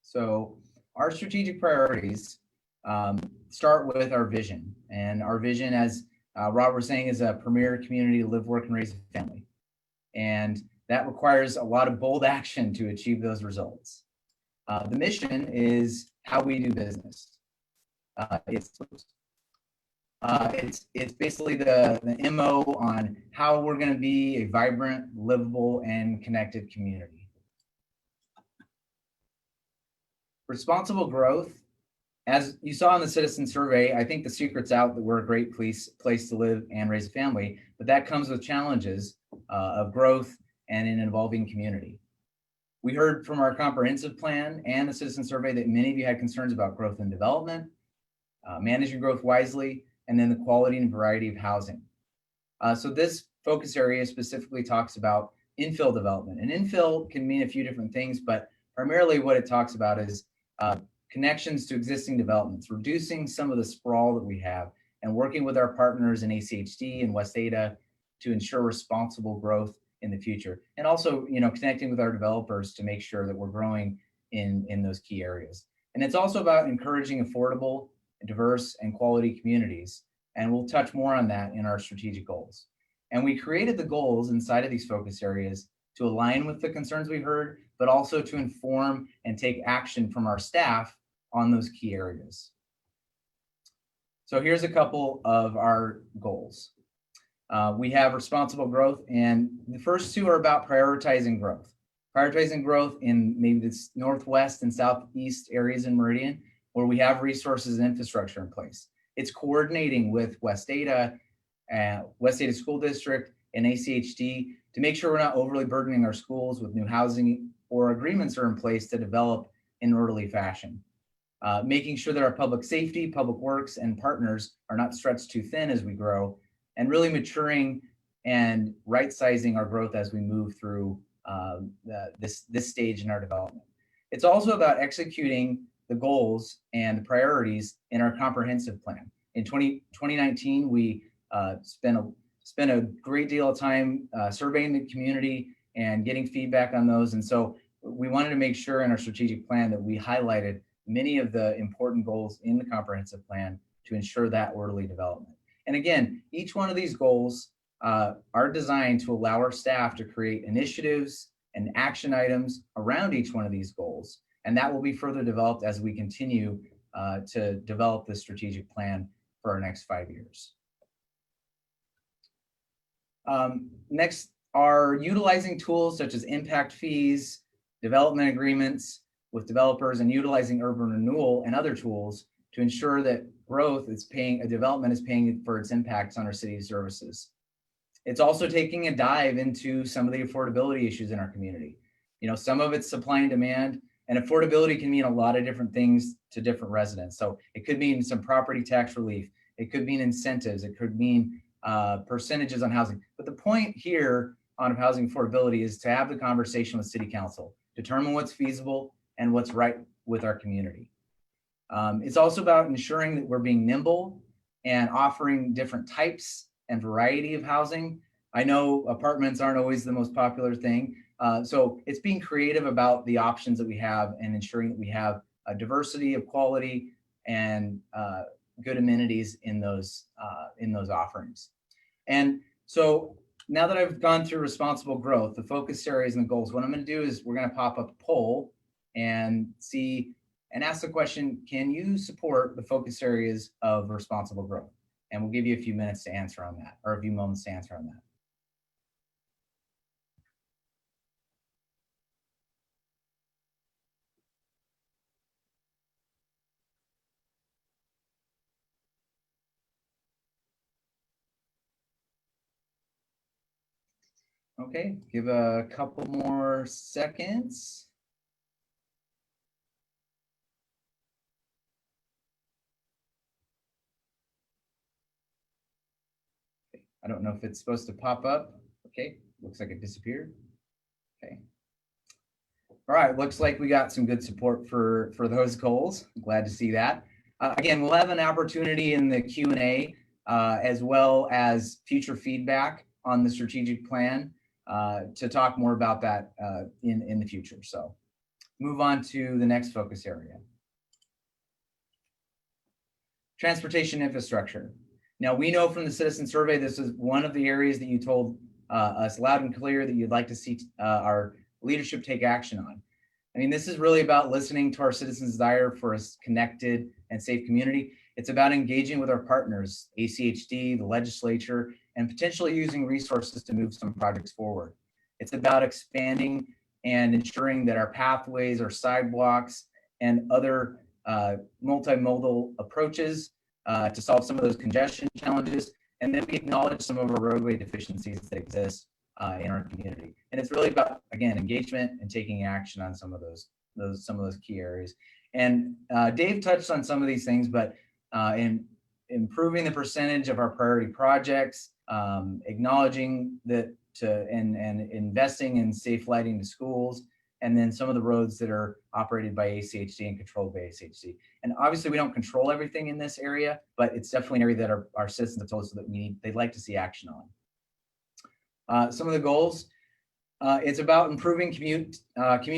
So our strategic priorities start with our vision. And our vision, as Rob was saying, is a premier community to live, work, and raise a family. And that requires a lot of bold action to achieve those results. The mission is how we do business. It's basically the MO on how we're going to be a vibrant, livable, and connected community. Responsible growth. As you saw in the citizen survey, I think the secret's out that we're a great place to live and raise a family, but that comes with challenges of growth and an evolving community. We heard from our comprehensive plan and the citizen survey that many of you had concerns about growth and development, managing growth wisely, and then the quality and variety of housing. So this focus area specifically talks about infill development. And infill can mean a few different things, but primarily what it talks about is connections to existing developments, reducing some of the sprawl that we have, and working with our partners in ACHD and West Ada to ensure responsible growth in the future. And also, connecting with our developers to make sure that we're growing in those key areas. And it's also about encouraging affordable, diverse, and quality communities. And we'll touch more on that in our strategic goals. And we created the goals inside of these focus areas to align with the concerns we heard, but also to inform and take action from our staff on those key areas. So here's a couple of our goals. We have responsible growth, and the first two are about prioritizing growth. Prioritizing growth in maybe the northwest and southeast areas in Meridian, where we have resources and infrastructure in place. It's coordinating with West Ada School District and ACHD to make sure we're not overly burdening our schools with new housing or agreements are in place to develop in an orderly fashion. Making sure that our public safety, public works, and partners are not stretched too thin as we grow, and really maturing and right-sizing our growth as we move through this stage in our development. It's also about executing the goals and the priorities in our comprehensive plan. In 2019, we spent a great deal of time surveying the community and getting feedback on those. And so we wanted to make sure in our strategic plan that we highlighted many of the important goals in the comprehensive plan to ensure that orderly development. And again, each one of these goals are designed to allow our staff to create initiatives and action items around each one of these goals. And that will be further developed as we continue to develop this strategic plan for our next 5 years. Next are utilizing tools such as impact fees, development agreements with developers, and utilizing urban renewal and other tools to ensure that development is paying for its impacts on our city services. It's also taking a dive into some of the affordability issues in our community. Some of it's supply and demand, and affordability can mean a lot of different things to different residents. So it could mean some property tax relief. It could mean incentives. It could mean percentages on housing. But the point here on housing affordability is to have the conversation with City Council, determine what's feasible and what's right with our community. It's also about ensuring that we're being nimble and offering different types and variety of housing. I know apartments aren't always the most popular thing. So it's being creative about the options that we have and ensuring that we have a diversity of quality and good amenities in those offerings. And so now that I've gone through responsible growth, the focus areas and the goals, what I'm going to do is we're going to pop up a poll and ask the question, can you support the focus areas of responsible growth? And we'll give you a few minutes to answer on that, or a few moments to answer on that. Okay, give a couple more seconds. I don't know if it's supposed to pop up. Okay, looks like it disappeared. Okay. All right, looks like we got some good support for those goals. Glad to see that. Again, we'll have an opportunity in the Q&A as well as future feedback on the strategic plan to talk more about that in the future. So move on to the next focus area. Transportation infrastructure. Now, we know from the citizen survey, this is one of the areas that you told us loud and clear that you'd like to see our leadership take action on. I mean, this is really about listening to our citizens' desire for a connected and safe community. It's about engaging with our partners, ACHD, the legislature, and potentially using resources to move some projects forward. It's about expanding and ensuring that our pathways, our sidewalks, and other multimodal approaches to solve some of those congestion challenges. And then we acknowledge some of our roadway deficiencies that exist in our community. And it's really about, again, engagement and taking action on some of those key areas. And Dave touched on some of these things, but in improving the percentage of our priority projects, acknowledging that and investing in safe lighting to schools, and then some of the roads that are operated by ACHD and controlled by ACHD. And obviously we don't control everything in this area, but it's definitely an area that our citizens have told us that they'd like to see action on. Some of the goals, it's about improving commute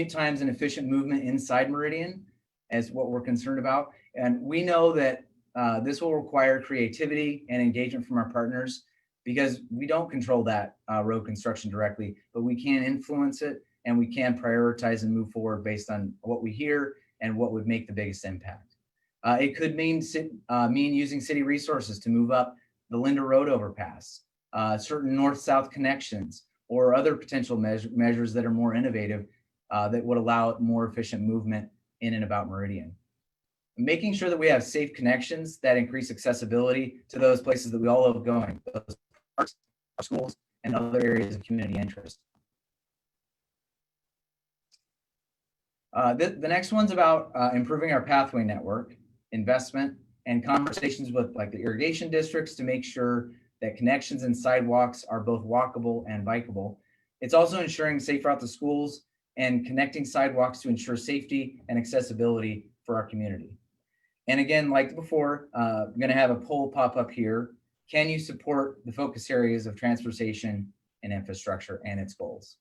times and efficient movement inside Meridian as what we're concerned about. And we know that this will require creativity and engagement from our partners, because we don't control that road construction directly, but we can influence it, and we can prioritize and move forward based on what we hear and what would make the biggest impact. It could mean using city resources to move up the Linda Road overpass, certain north-south connections, or other potential measures that are more innovative that would allow more efficient movement in and about Meridian. Making sure that we have safe connections that increase accessibility to those places that we all love going, those parks, our schools, and other areas of community interest. The next one's about improving our pathway network, investment, and conversations with like the irrigation districts to make sure that connections and sidewalks are both walkable and bikeable. It's also ensuring safe route to schools and connecting sidewalks to ensure safety and accessibility for our community. And again, like before, I'm going to have a poll pop up here. Can you support the focus areas of transportation and infrastructure and its goals?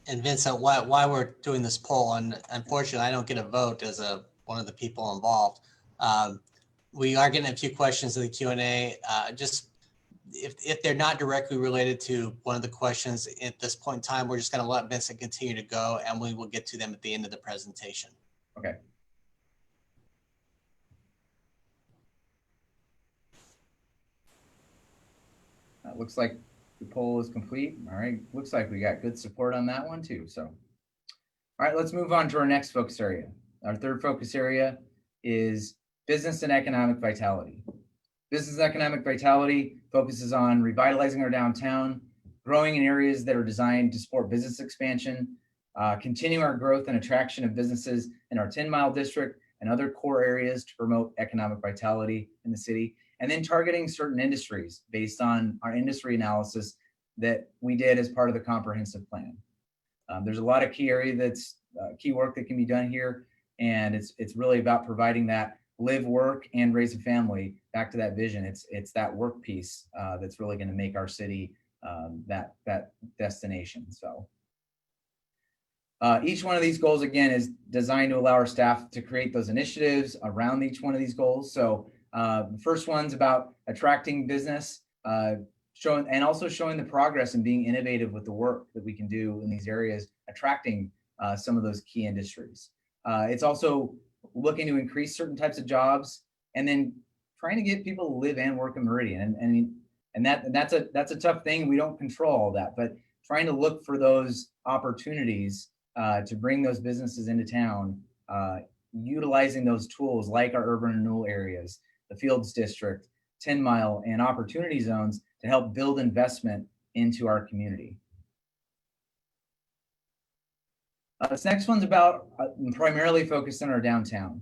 And Vincent, why we're doing this poll, and unfortunately, I don't get a vote as one of the people involved. We are getting a few questions in the Q&A. Just if they're not directly related to one of the questions at this point in time, we're just going to let Vincent continue to go, and we will get to them at the end of the presentation. Okay. Looks like the poll is complete. All right, looks like we got good support on that one too. So, all right, let's move on to our next focus area. Our third focus area is business and economic vitality. Business and economic vitality focuses on revitalizing our downtown, growing in areas that are designed to support business expansion, continue our growth and attraction of businesses in our 10-mile district and other core areas to promote economic vitality in the city, and then targeting certain industries based on our industry analysis that we did as part of the comprehensive plan. There's a lot of key area that's key work that can be done here, and it's really about providing that live, work, and raise a family. Back to that vision, it's that work piece that's really going to make our city that destination. So each one of these goals, again, is designed to allow our staff to create those initiatives around each one of these goals. So the first one's about attracting business, showing the progress and being innovative with the work that we can do in these areas, attracting some of those key industries. It's also looking to increase certain types of jobs, and then trying to get people to live and work in Meridian. And that's a tough thing. We don't control all that, but trying to look for those opportunities to bring those businesses into town, utilizing those tools like our urban renewal areas, the Fields District, 10-mile, and opportunity zones to help build investment into our community. This next one's about primarily focused on our downtown.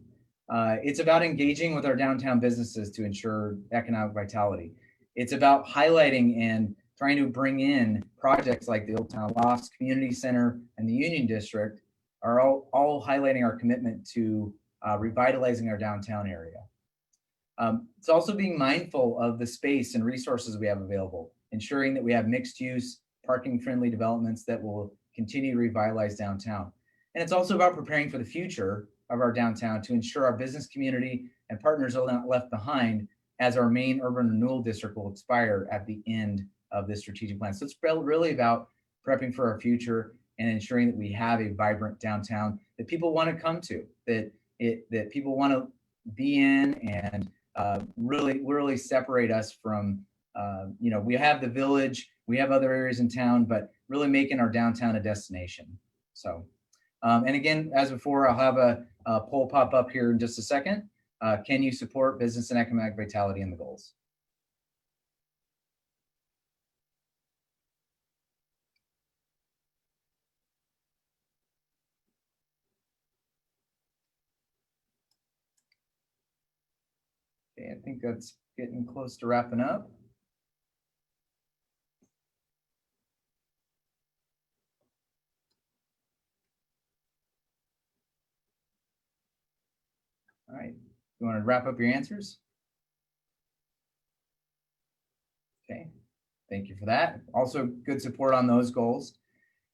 It's about engaging with our downtown businesses to ensure economic vitality. It's about highlighting and trying to bring in projects like the Old Town Lofts Community Center and the Union District are all highlighting our commitment to revitalizing our downtown area. It's also being mindful of the space and resources we have available, ensuring that we have mixed use, parking friendly developments that will continue to revitalize downtown. And it's also about preparing for the future of our downtown to ensure our business community and partners are not left behind as our main urban renewal district will expire at the end of this strategic plan. So it's really about prepping for our future and ensuring that we have a vibrant downtown that people want to come to, that people want to be in, and really separate us from, we have the village, we have other areas in town, but really making our downtown a destination. So, and again, as before, I'll have a poll pop up here in just a second. Can you support business and economic vitality in the goals? Okay, I think that's getting close to wrapping up. All right, you want to wrap up your answers? Okay, thank you for that. Also, good support on those goals.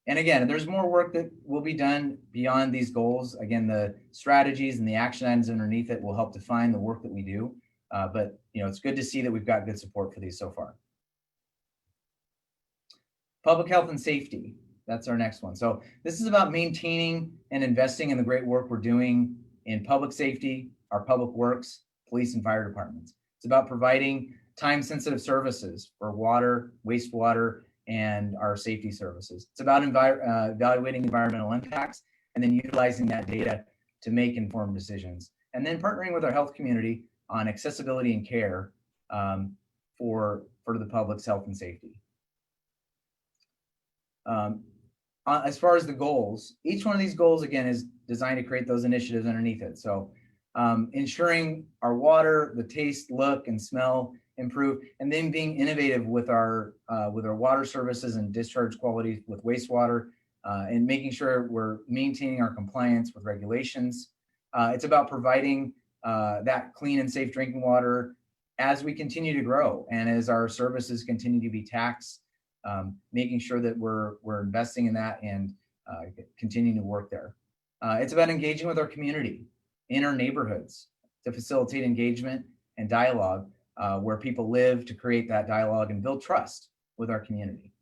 And again, there's more work that will be done beyond these goals. Again, the strategies and the action items underneath it will help define the work that we do. But it's good to see that we've got good support for these so far. Public health and safety, that's our next one. So this is about maintaining and investing in the great work we're doing in public safety, our public works, police and fire departments. It's about providing time-sensitive services for water, wastewater, and our safety services. It's about evaluating environmental impacts and then utilizing that data to make informed decisions. And then partnering with our health community on accessibility and care for the public's health and safety. As far as the goals, each one of these goals, again, is designed to create those initiatives underneath it. So ensuring our water, the taste, look, and smell improve, and then being innovative with our water services and discharge quality with wastewater, and making sure we're maintaining our compliance with regulations. It's about providing that clean and safe drinking water as we continue to grow and as our services continue to be taxed, making sure that we're investing in that and continuing to work there. It's about engaging with our community in our neighborhoods to facilitate engagement and dialogue where people live, to create that dialogue and build trust with our community.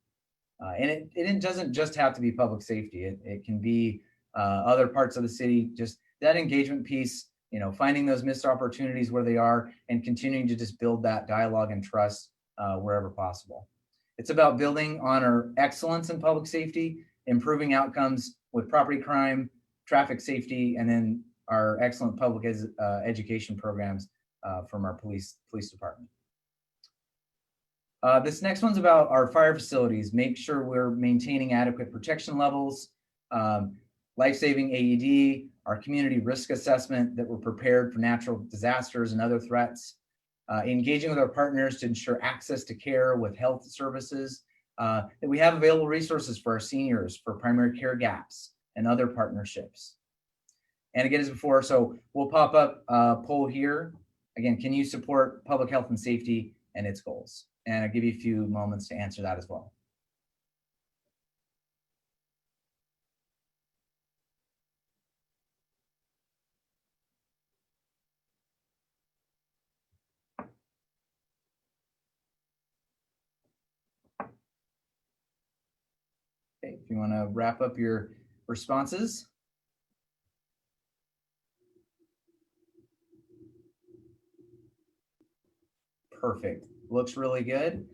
And it doesn't just have to be public safety. It can be other parts of the city, just that engagement piece, finding those missed opportunities where they are and continuing to just build that dialogue and trust wherever possible. It's about building on our excellence in public safety, improving outcomes with property crime, traffic safety, and then our excellent public education programs from our police department. This next one's about our fire facilities. Make sure we're maintaining adequate protection levels, life-saving AED, our community risk assessment, that we're prepared for natural disasters and other threats, engaging with our partners to ensure access to care with health services, that we have available resources for our seniors for primary care gaps and other partnerships. And again, as before, so we'll pop up a poll here. Again, can you support public health and safety and its goals? And I'll give you a few moments to answer that as well. Okay, if you want to wrap up your responses. Perfect. Looks really good.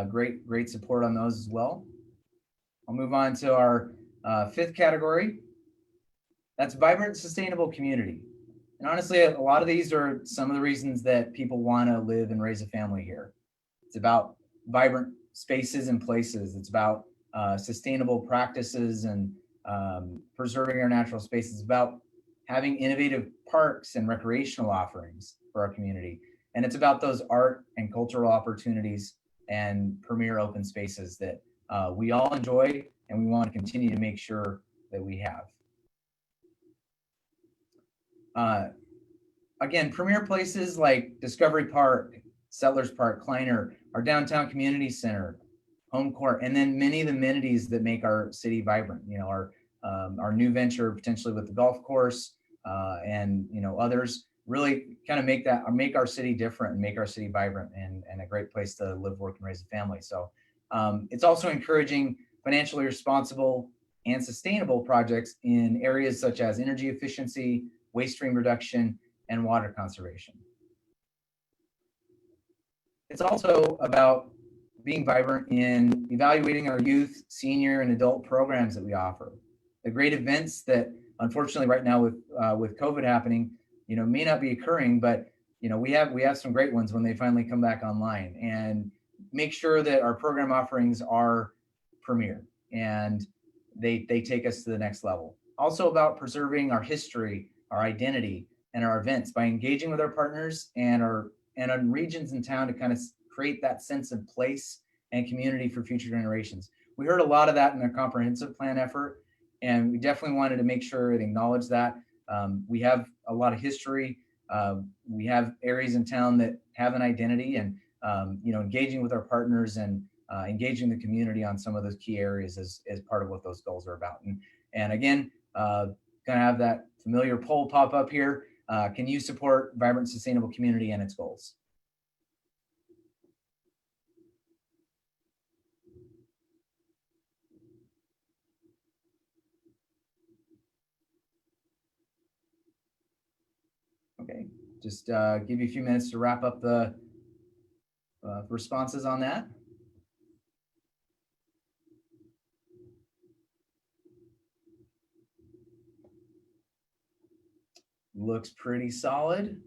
Great support on those as well. I'll move on to our fifth category. That's vibrant, sustainable community. And honestly, a lot of these are some of the reasons that people want to live and raise a family here. It's about vibrant spaces and places. It's about sustainable practices and preserving our natural spaces. It's about having innovative parks and recreational offerings for our community. And it's about those art and cultural opportunities and premier open spaces that we all enjoy and we want to continue to make sure that we have. Again, premier places like Discovery Park, Settlers Park, Kleiner, our downtown community center, home court, and then many of the amenities that make our city vibrant. Our new venture potentially with the golf course and others really kind of make our city different and make our city vibrant and a great place to live, work, and raise a family. So It's also encouraging financially responsible and sustainable projects in areas such as energy efficiency, waste stream reduction, and water conservation. It's also about being vibrant in evaluating our youth, senior, and adult programs that we offer. The great events that, unfortunately, right now with COVID happening, may not be occurring, but we have some great ones when they finally come back online. And make sure that our program offerings are premier and they take us to the next level. Also about preserving our history, our identity, and our events by engaging with our partners and on regions in town to kind of create that sense of place and community for future generations. We heard a lot of that in the comprehensive plan effort, and we definitely wanted to make sure and acknowledge that. We have a lot of history. We have areas in town that have an identity, and engaging with our partners and engaging the community on some of those key areas is part of what those goals are about. And again, gonna have that familiar poll pop up here. Can you support vibrant, sustainable community and its goals? Okay, just give you a few minutes to wrap up the responses on that. Looks pretty solid.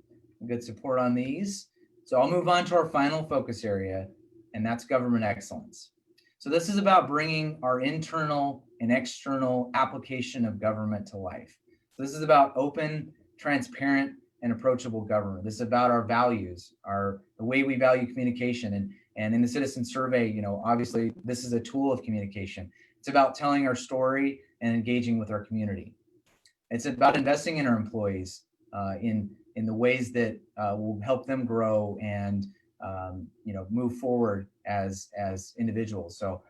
Good support on these. So I'll move on to our final focus area, and that's government excellence. So this is about bringing our internal and external application of government to life. So this is about open, transparent, and approachable government. This is about our values, the way we value communication. And in the citizen survey, obviously this is a tool of communication. It's about telling our story and engaging with our community. It's about investing in our employees in the ways that will help them grow and move forward as individuals. So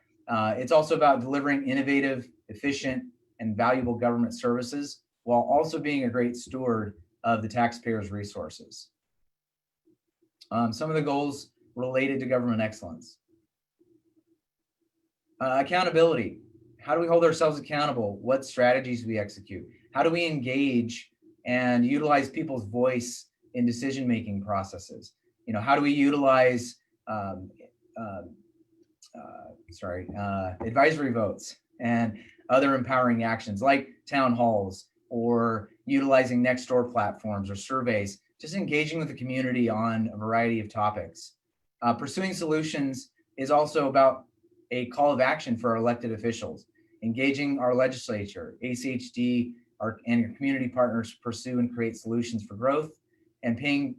it's also about delivering innovative, efficient, and valuable government services while also being a great steward of the taxpayers' resources. Some of the goals related to government excellence. Accountability. How do we hold ourselves accountable? What strategies do we execute? How do we engage and utilize people's voice in decision-making processes? How do we utilize advisory votes and other empowering actions like town halls or utilizing next door platforms or surveys, just engaging with the community on a variety of topics. Pursuing solutions is also about a call of action for our elected officials, engaging our legislature, ACHD, and your community partners to pursue and create solutions for growth and paying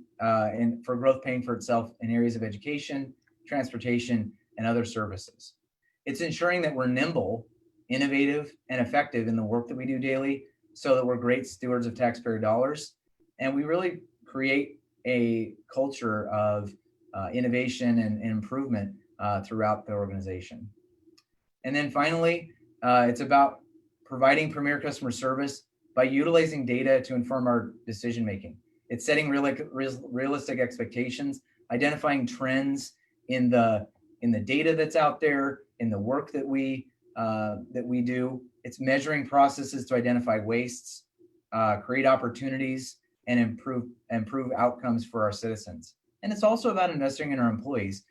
for itself in areas of education, transportation, and other services. It's ensuring that we're nimble, innovative, and effective in the work that we do daily so that we're great stewards of taxpayer dollars. And we really create a culture of innovation and improvement throughout the organization. And then finally, it's about providing premier customer service by utilizing data to inform our decision-making. It's setting realistic expectations, identifying trends in the data that's out there, in the work that we do. It's measuring processes to identify wastes, create opportunities, and improve outcomes for our citizens. And it's also about investing in our employees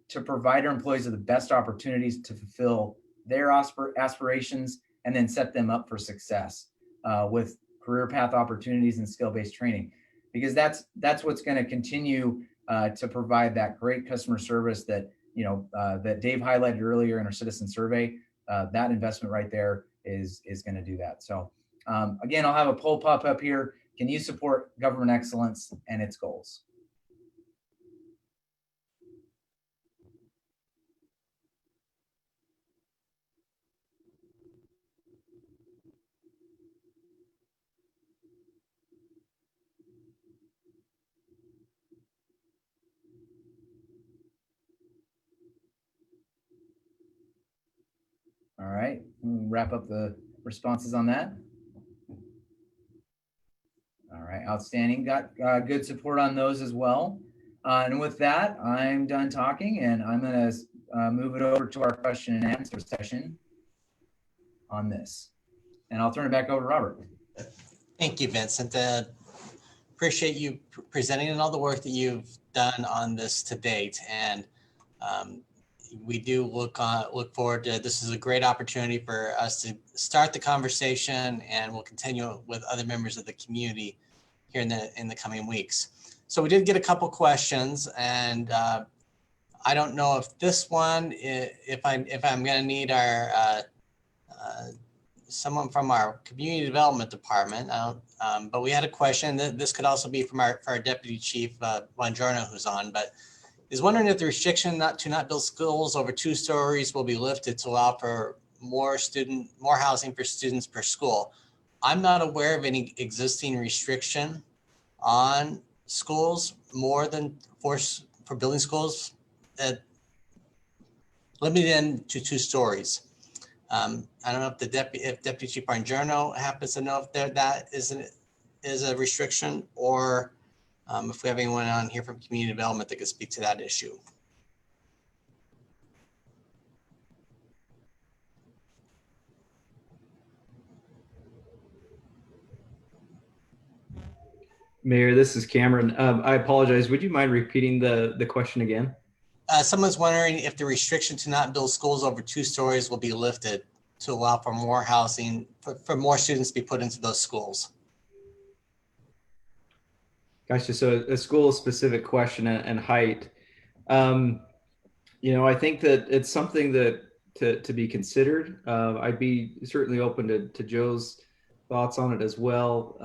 to provide our employees with the best opportunities to fulfill their aspirations and then set them up for success with career path opportunities and skill-based training, because that's what's going to continue to provide that great customer service that that Dave highlighted earlier in our citizen survey. That investment right there is going to do that. So again, I'll have a poll pop up here. Can you support government excellence and its goals? All right, we'll wrap up the responses on that. All right, outstanding. Got good support on those as well. And with that, I'm done talking, and I'm going move it over to our question and answer session on this. And I'll turn it back over to Robert. Thank you, Vincent. Appreciate you presenting and all the work that you've done on this to date. And we do look forward to, this is a great opportunity for us to start the conversation, and we'll continue with other members of the community here in the coming weeks. So we did get a couple questions, and I don't know if this one, if I'm going to need our someone from our community development department, but we had a question that this could also be from our deputy chief, Buongiorno, who's on, but is wondering if the restriction to not build schools over 2 stories will be lifted to allow for more housing for students per school. I'm not aware of any existing restriction on schools more than for building schools that limited to 2 stories. I don't know if Deputy Chief Buongiorno happens to know if that is a restriction, or if we have anyone on here from community development that could speak to that issue. Mayor, this is Cameron. I apologize. Would you mind repeating the question again? Someone's wondering if the restriction to not build schools over 2 stories will be lifted to allow for more housing, for more students to be put into those schools. Gotcha. So a school-specific question and height. I think that it's something that to be considered. I'd be certainly open to Joe's thoughts on it as well,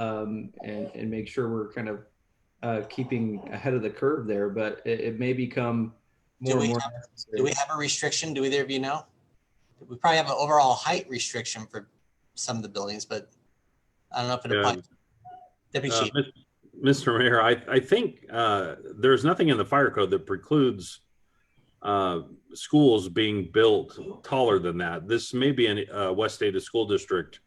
and make sure we're kind of keeping ahead of the curve there. But it may become more and more necessary. Do we have a restriction? Do either of you know? We probably have an overall height restriction for some of the buildings, but I don't know if it applies. Deputy Chief. Mr. Mayor, I think there's nothing in the fire code that precludes schools being built taller than that. This may be a West Ada School District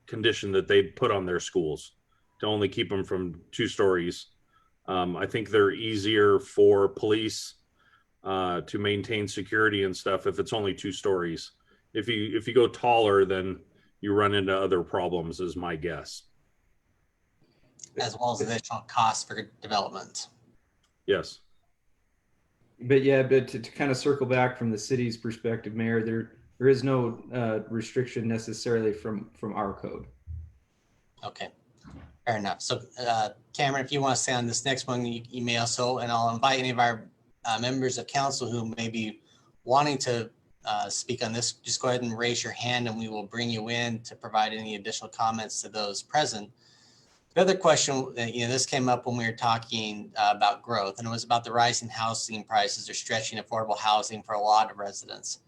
condition that they put on their schools to only keep them from 2 stories. I think they're easier for police to maintain security and stuff if it's only 2 stories. If you go taller, then you run into other problems, is my guess. As well as additional costs for development. Yes. But to kind of circle back from the city's perspective, Mayor, there is no restriction necessarily from our code. Okay, fair enough. So Cameron, if you want to stay on this next one, you may also, and I'll invite any of our members of council who may be wanting to speak on this, just go ahead and raise your hand and we will bring you in to provide any additional comments to those present. The other question, this came up when we were talking about growth, and it was about the rising housing prices are stretching affordable housing for a lot of residents.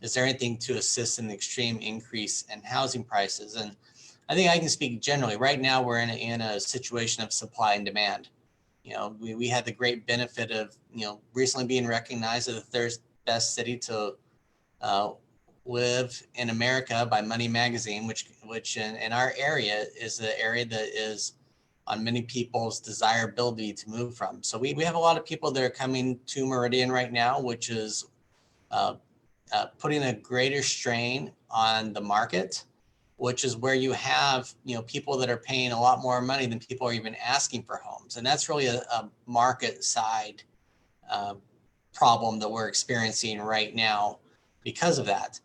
Is there anything to assist in the extreme increase in housing prices? And I think I can speak generally. Right now, we're in a situation of supply and demand. We had the great benefit of, recently being recognized as the 3rd best city to live in America by Money Magazine, which in our area is the area that is on many people's desirability to move from. So we have a lot of people that are coming to Meridian right now, which is putting a greater strain on the market, which is where you have, people that are paying a lot more money than people are even asking for homes. And that's really a market side problem that we're experiencing right now because of that.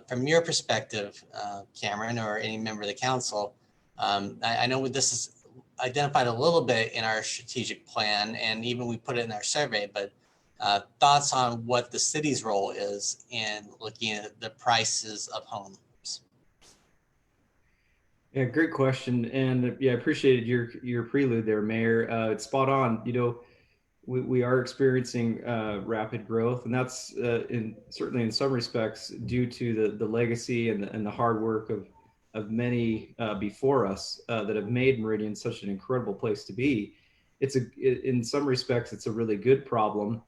From your perspective, Cameron, or any member of the council, I know this is identified a little bit in our strategic plan, and even we put it in our survey, but thoughts on what the city's role is in looking at the prices of homes. Yeah, great question. And I appreciated your prelude there, Mayor. It's spot on. We are experiencing rapid growth, and that's certainly in some respects due to the legacy and the hard work of many before us that have made Meridian such an incredible place to be. In some respects, it's a really good problem,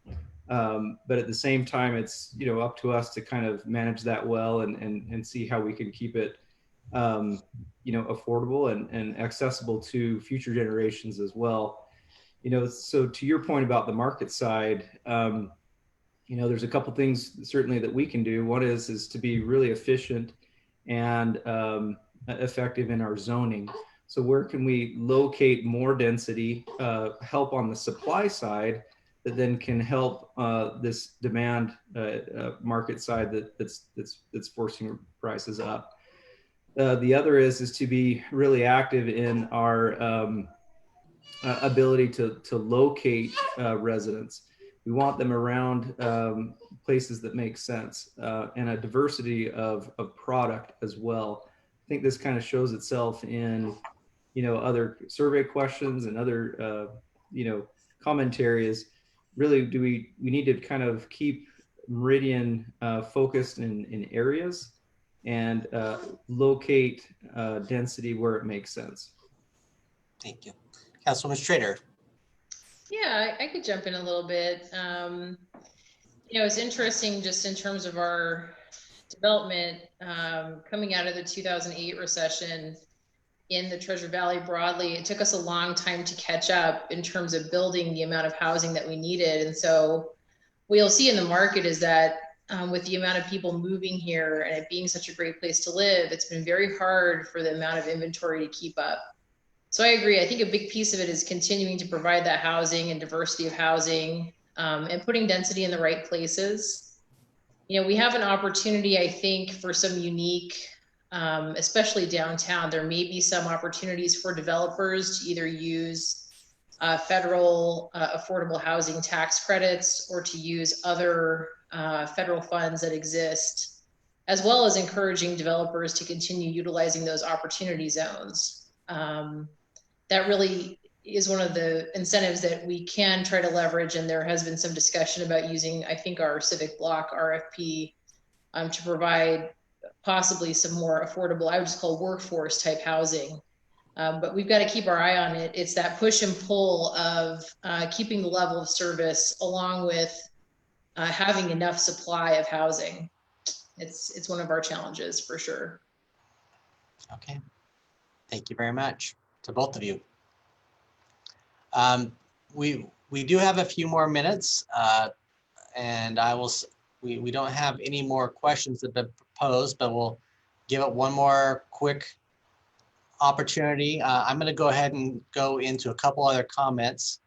but at the same time, it's up to us to kind of manage that well and see how we can keep it affordable and accessible to future generations as well. So to your point about the market side, there's a couple things certainly that we can do. One is to be really efficient and effective in our zoning. So where can we locate more density, help on the supply side that then can help this demand market side that's forcing prices up. The other is to be really active in our ability to locate residents. We want them around places that make sense and a diversity of product as well. I think this kind of shows itself in, other survey questions and other, commentary is really, we need to kind of keep Meridian focused in areas and locate density where it makes sense. Thank you. Councilwoman Schrader. Yeah, I could jump in a little bit. It's interesting just in terms of our development coming out of the 2008 recession in the Treasure Valley broadly. It took us a long time to catch up in terms of building the amount of housing that we needed. And so what you'll see in the market is that with the amount of people moving here and it being such a great place to live, it's been very hard for the amount of inventory to keep up. So I agree. I think a big piece of it is continuing to provide that housing and diversity of housing and putting density in the right places. We have an opportunity, I think, for some unique, especially downtown, there may be some opportunities for developers to either use federal affordable housing tax credits or to use other federal funds that exist, as well as encouraging developers to continue utilizing those opportunity zones. That really is one of the incentives that we can try to leverage. And there has been some discussion about using, I think, our civic block RFP to provide possibly some more affordable, I would just call workforce type housing. But we've got to keep our eye on it. It's that push and pull of keeping the level of service along with having enough supply of housing. It's one of our challenges for sure. Okay. Thank you very much to both of you. We do have a few more minutes, and we don't have any more questions that have been proposed, but we'll give it one more quick opportunity. I'm going to go ahead and go into a couple other comments,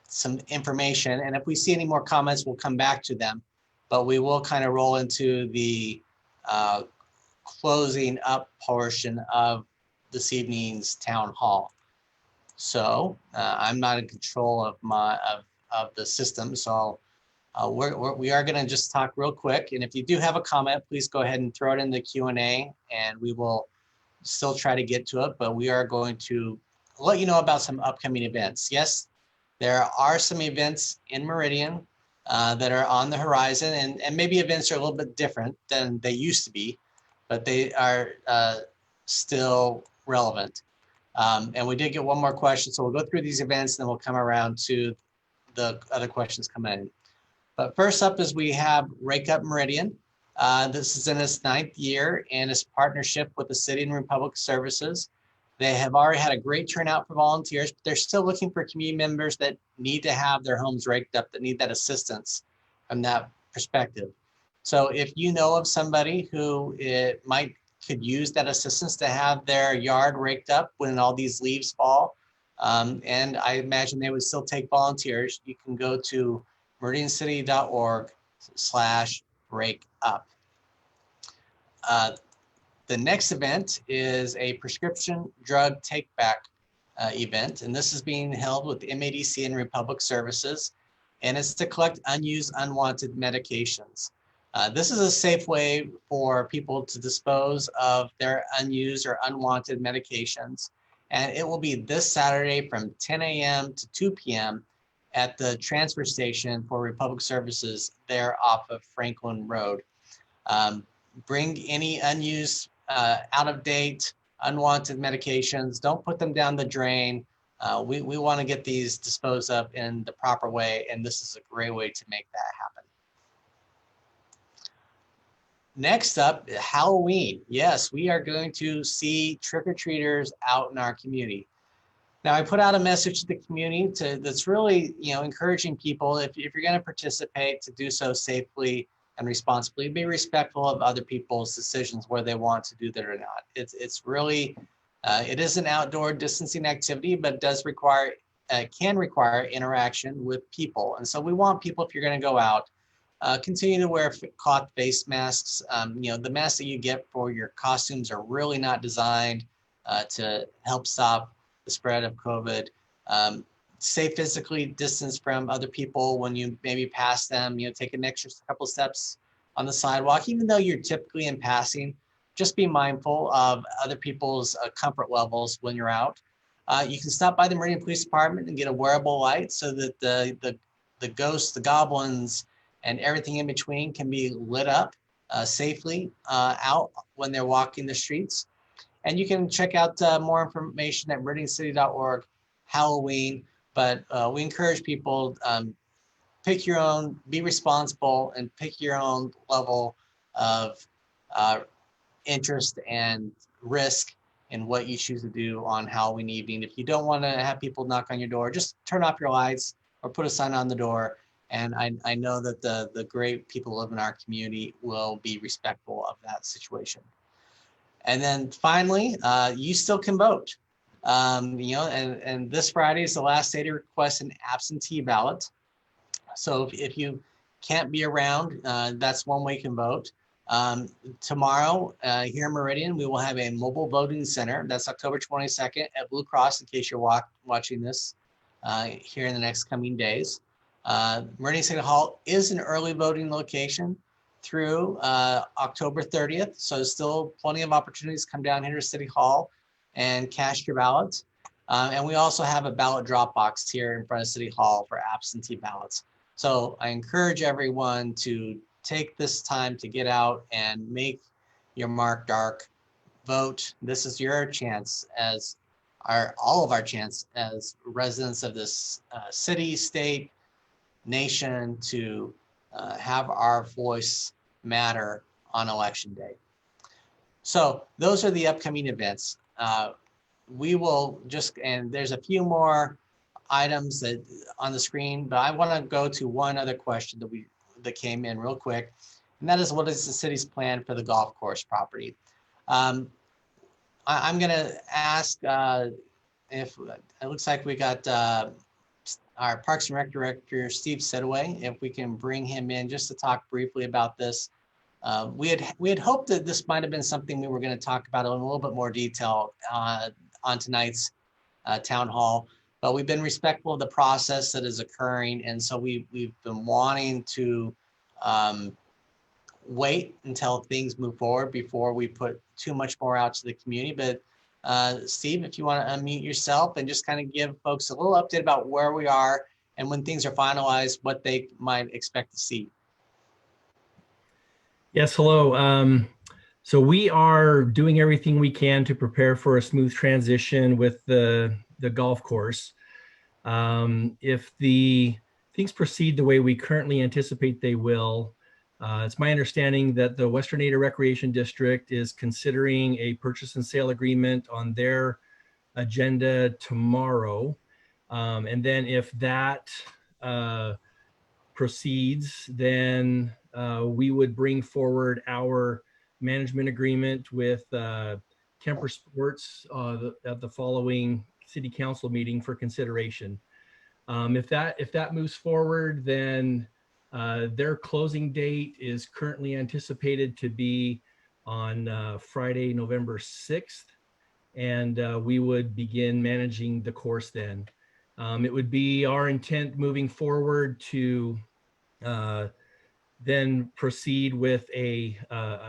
some information, and if we see any more comments, we'll come back to them, but we will kind of roll into the closing up portion of this evening's town hall. So I'm not in control of the system, so we are going to just talk real quick. And if you do have a comment, please go ahead and throw it in the Q&A, and we will still try to get to it. But we are going to let you know about some upcoming events. Yes, there are some events in Meridian that are on the horizon, and maybe events are a little bit different than they used to be, but they are still relevant. And we did get one more question, so we'll go through these events, and then we'll come around to the other questions coming in. But first up is we have Rake Up Meridian. This is in its 9th year, and its partnership with the City and Republic Services. They have already had a great turnout for volunteers, but they're still looking for community members that need to have their homes raked up, that need that assistance from that perspective. So if you know of somebody who could use that assistance to have their yard raked up when all these leaves fall, and I imagine they would still take volunteers, you can go to meridiancity.org/rakeup. The next event is a prescription drug take-back event, and this is being held with MADC and Republic Services, and it's to collect unused, unwanted medications. This is a safe way for people to dispose of their unused or unwanted medications, and it will be this Saturday from 10 a.m. to 2 p.m. at the transfer station for Republic Services there off of Franklin Road. Bring any unused, out-of-date, unwanted medications. Don't put them down the drain. We want to get these disposed of in the proper way, and this is a great way to make that happen. Next up, Halloween. Yes, we are going to see trick-or-treaters out in our community. Now, I put out a message to the community that's really, encouraging people, if you're going to participate, to do so safely and responsibly. Be respectful of other people's decisions, whether they want to do that or not. It's really, it is an outdoor distancing activity, but does require, can require interaction with people. And so we want people, if you're going to go out, continue to wear cloth face masks. The masks that you get for your costumes are really not designed to help stop the spread of COVID. Stay physically distanced from other people when you maybe pass them. Take an extra couple steps on the sidewalk, even though you're typically in passing. Just be mindful of other people's comfort levels when you're out. You can stop by the Meridian Police Department and get a wearable light so that the ghosts, the goblins, and everything in between can be lit up safely out when they're walking the streets. And you can check out more information at meridiancity.org, Halloween. But we encourage people, pick your own, be responsible, and pick your own level of interest and risk in what you choose to do on Halloween evening. If you don't want to have people knock on your door, just turn off your lights or put a sign on the door. And I know that the great people who live in our community will be respectful of that situation. And then finally, you still can vote. And this Friday is the last day to request an absentee ballot. So if you can't be around, that's one way you can vote. Tomorrow here in Meridian, we will have a mobile voting center. That's October 22nd at Blue Cross, in case you're watching this here in the next coming days. Meridian City Hall is an early voting location through October 30th. So there's still plenty of opportunities to come down here to City Hall and cast your ballots. And we also have a ballot drop box here in front of City Hall for absentee ballots. So I encourage everyone to take this time to get out and make your mark dark. Vote. This is your chance, as all of our chance as residents of this city, state, nation, to have our voice matter on election day. So those are the upcoming events. We will just, and there's a few more items that on the screen, but I want to go to one other question that came in real quick, and that is, what is the city's plan for the golf course property? I'm going to ask if it looks like we got our Parks and Rec Director, Steve Sedaway, if we can bring him in just to talk briefly about this. We had hoped that this might have been something we were going to talk about in a little bit more detail on tonight's town hall, but we've been respectful of the process that is occurring, and so we've been wanting to wait until things move forward before we put too much more out to the community. But Steve, if you want to unmute yourself and just kind of give folks a little update about where we are and when things are finalized, what they might expect to see. Yes, hello. So we are doing everything we can to prepare for a smooth transition with the golf course. If the things proceed the way we currently anticipate they will, it's my understanding that the Western Ada Recreation District is considering a purchase and sale agreement on their agenda tomorrow. And then if that proceeds, then we would bring forward our management agreement with Kemper Sports at the following city council meeting for consideration. If that moves forward, then their closing date is currently anticipated to be on Friday, November 6th, and we would begin managing the course then. It would be our intent moving forward to then proceed with a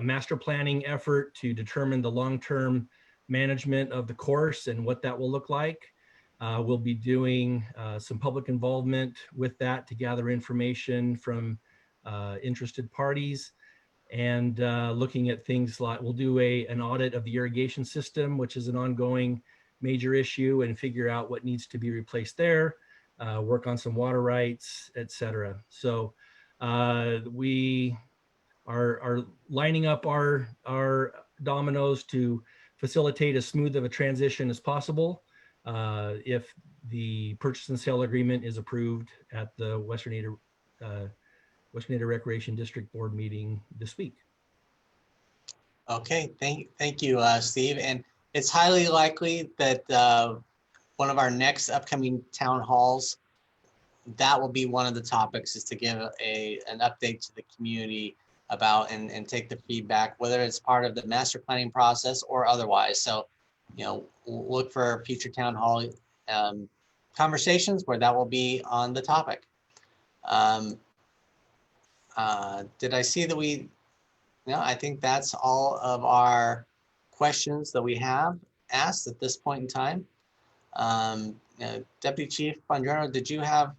master planning effort to determine the long-term management of the course and what that will look like. We'll be doing some public involvement with that to gather information from interested parties, and looking at things like, we'll do an audit of the irrigation system, which is an ongoing major issue, and figure out what needs to be replaced there, work on some water rights, etc. So we are lining up our dominoes to facilitate as smooth of a transition as possible. if the purchase and sale agreement is approved at the Western Ada Recreation District Board meeting this week. Okay, thank you, Steve. And it's highly likely that one of our next upcoming town halls, that will be one of the topics, is to give an update to the community about and take the feedback, whether it's part of the master planning process or otherwise. So, you know, we'll look for future town hall conversations where that will be on the topic. Did I see that we? No, I think that's all of our questions that we have asked at this point in time. Deputy Chief Bongiorno, did you have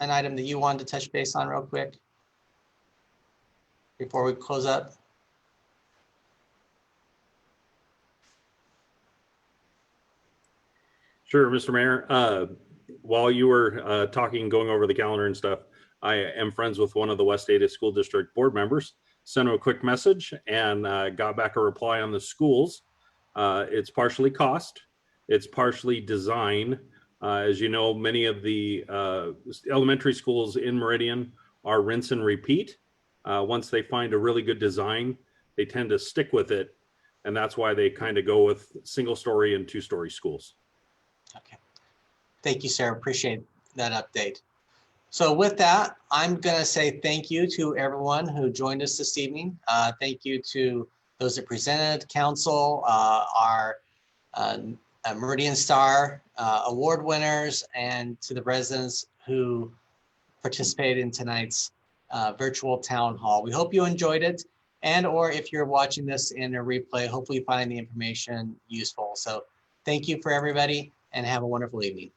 an item that you wanted to touch base on real quick before we close up? Sure, Mr. Mayor. While you were talking, going over the calendar and stuff, I am friends with one of the West Ada School District board members. Sent him a quick message and got back a reply on the schools. It's partially cost, it's partially design. As you know, many of the elementary schools in Meridian are rinse and repeat. Once they find a really good design, they tend to stick with it. And that's why they kind of go with single story and 2-story schools. Okay. Thank you, Sarah. Appreciate that update. So with that, I'm going to say thank you to everyone who joined us this evening. Thank you to those that presented, council, our Meridian Star award winners, and to the residents who participated in tonight's virtual town hall. We hope you enjoyed it, and or if you're watching this in a replay, hopefully you find the information useful. So thank you for everybody, and have a wonderful evening.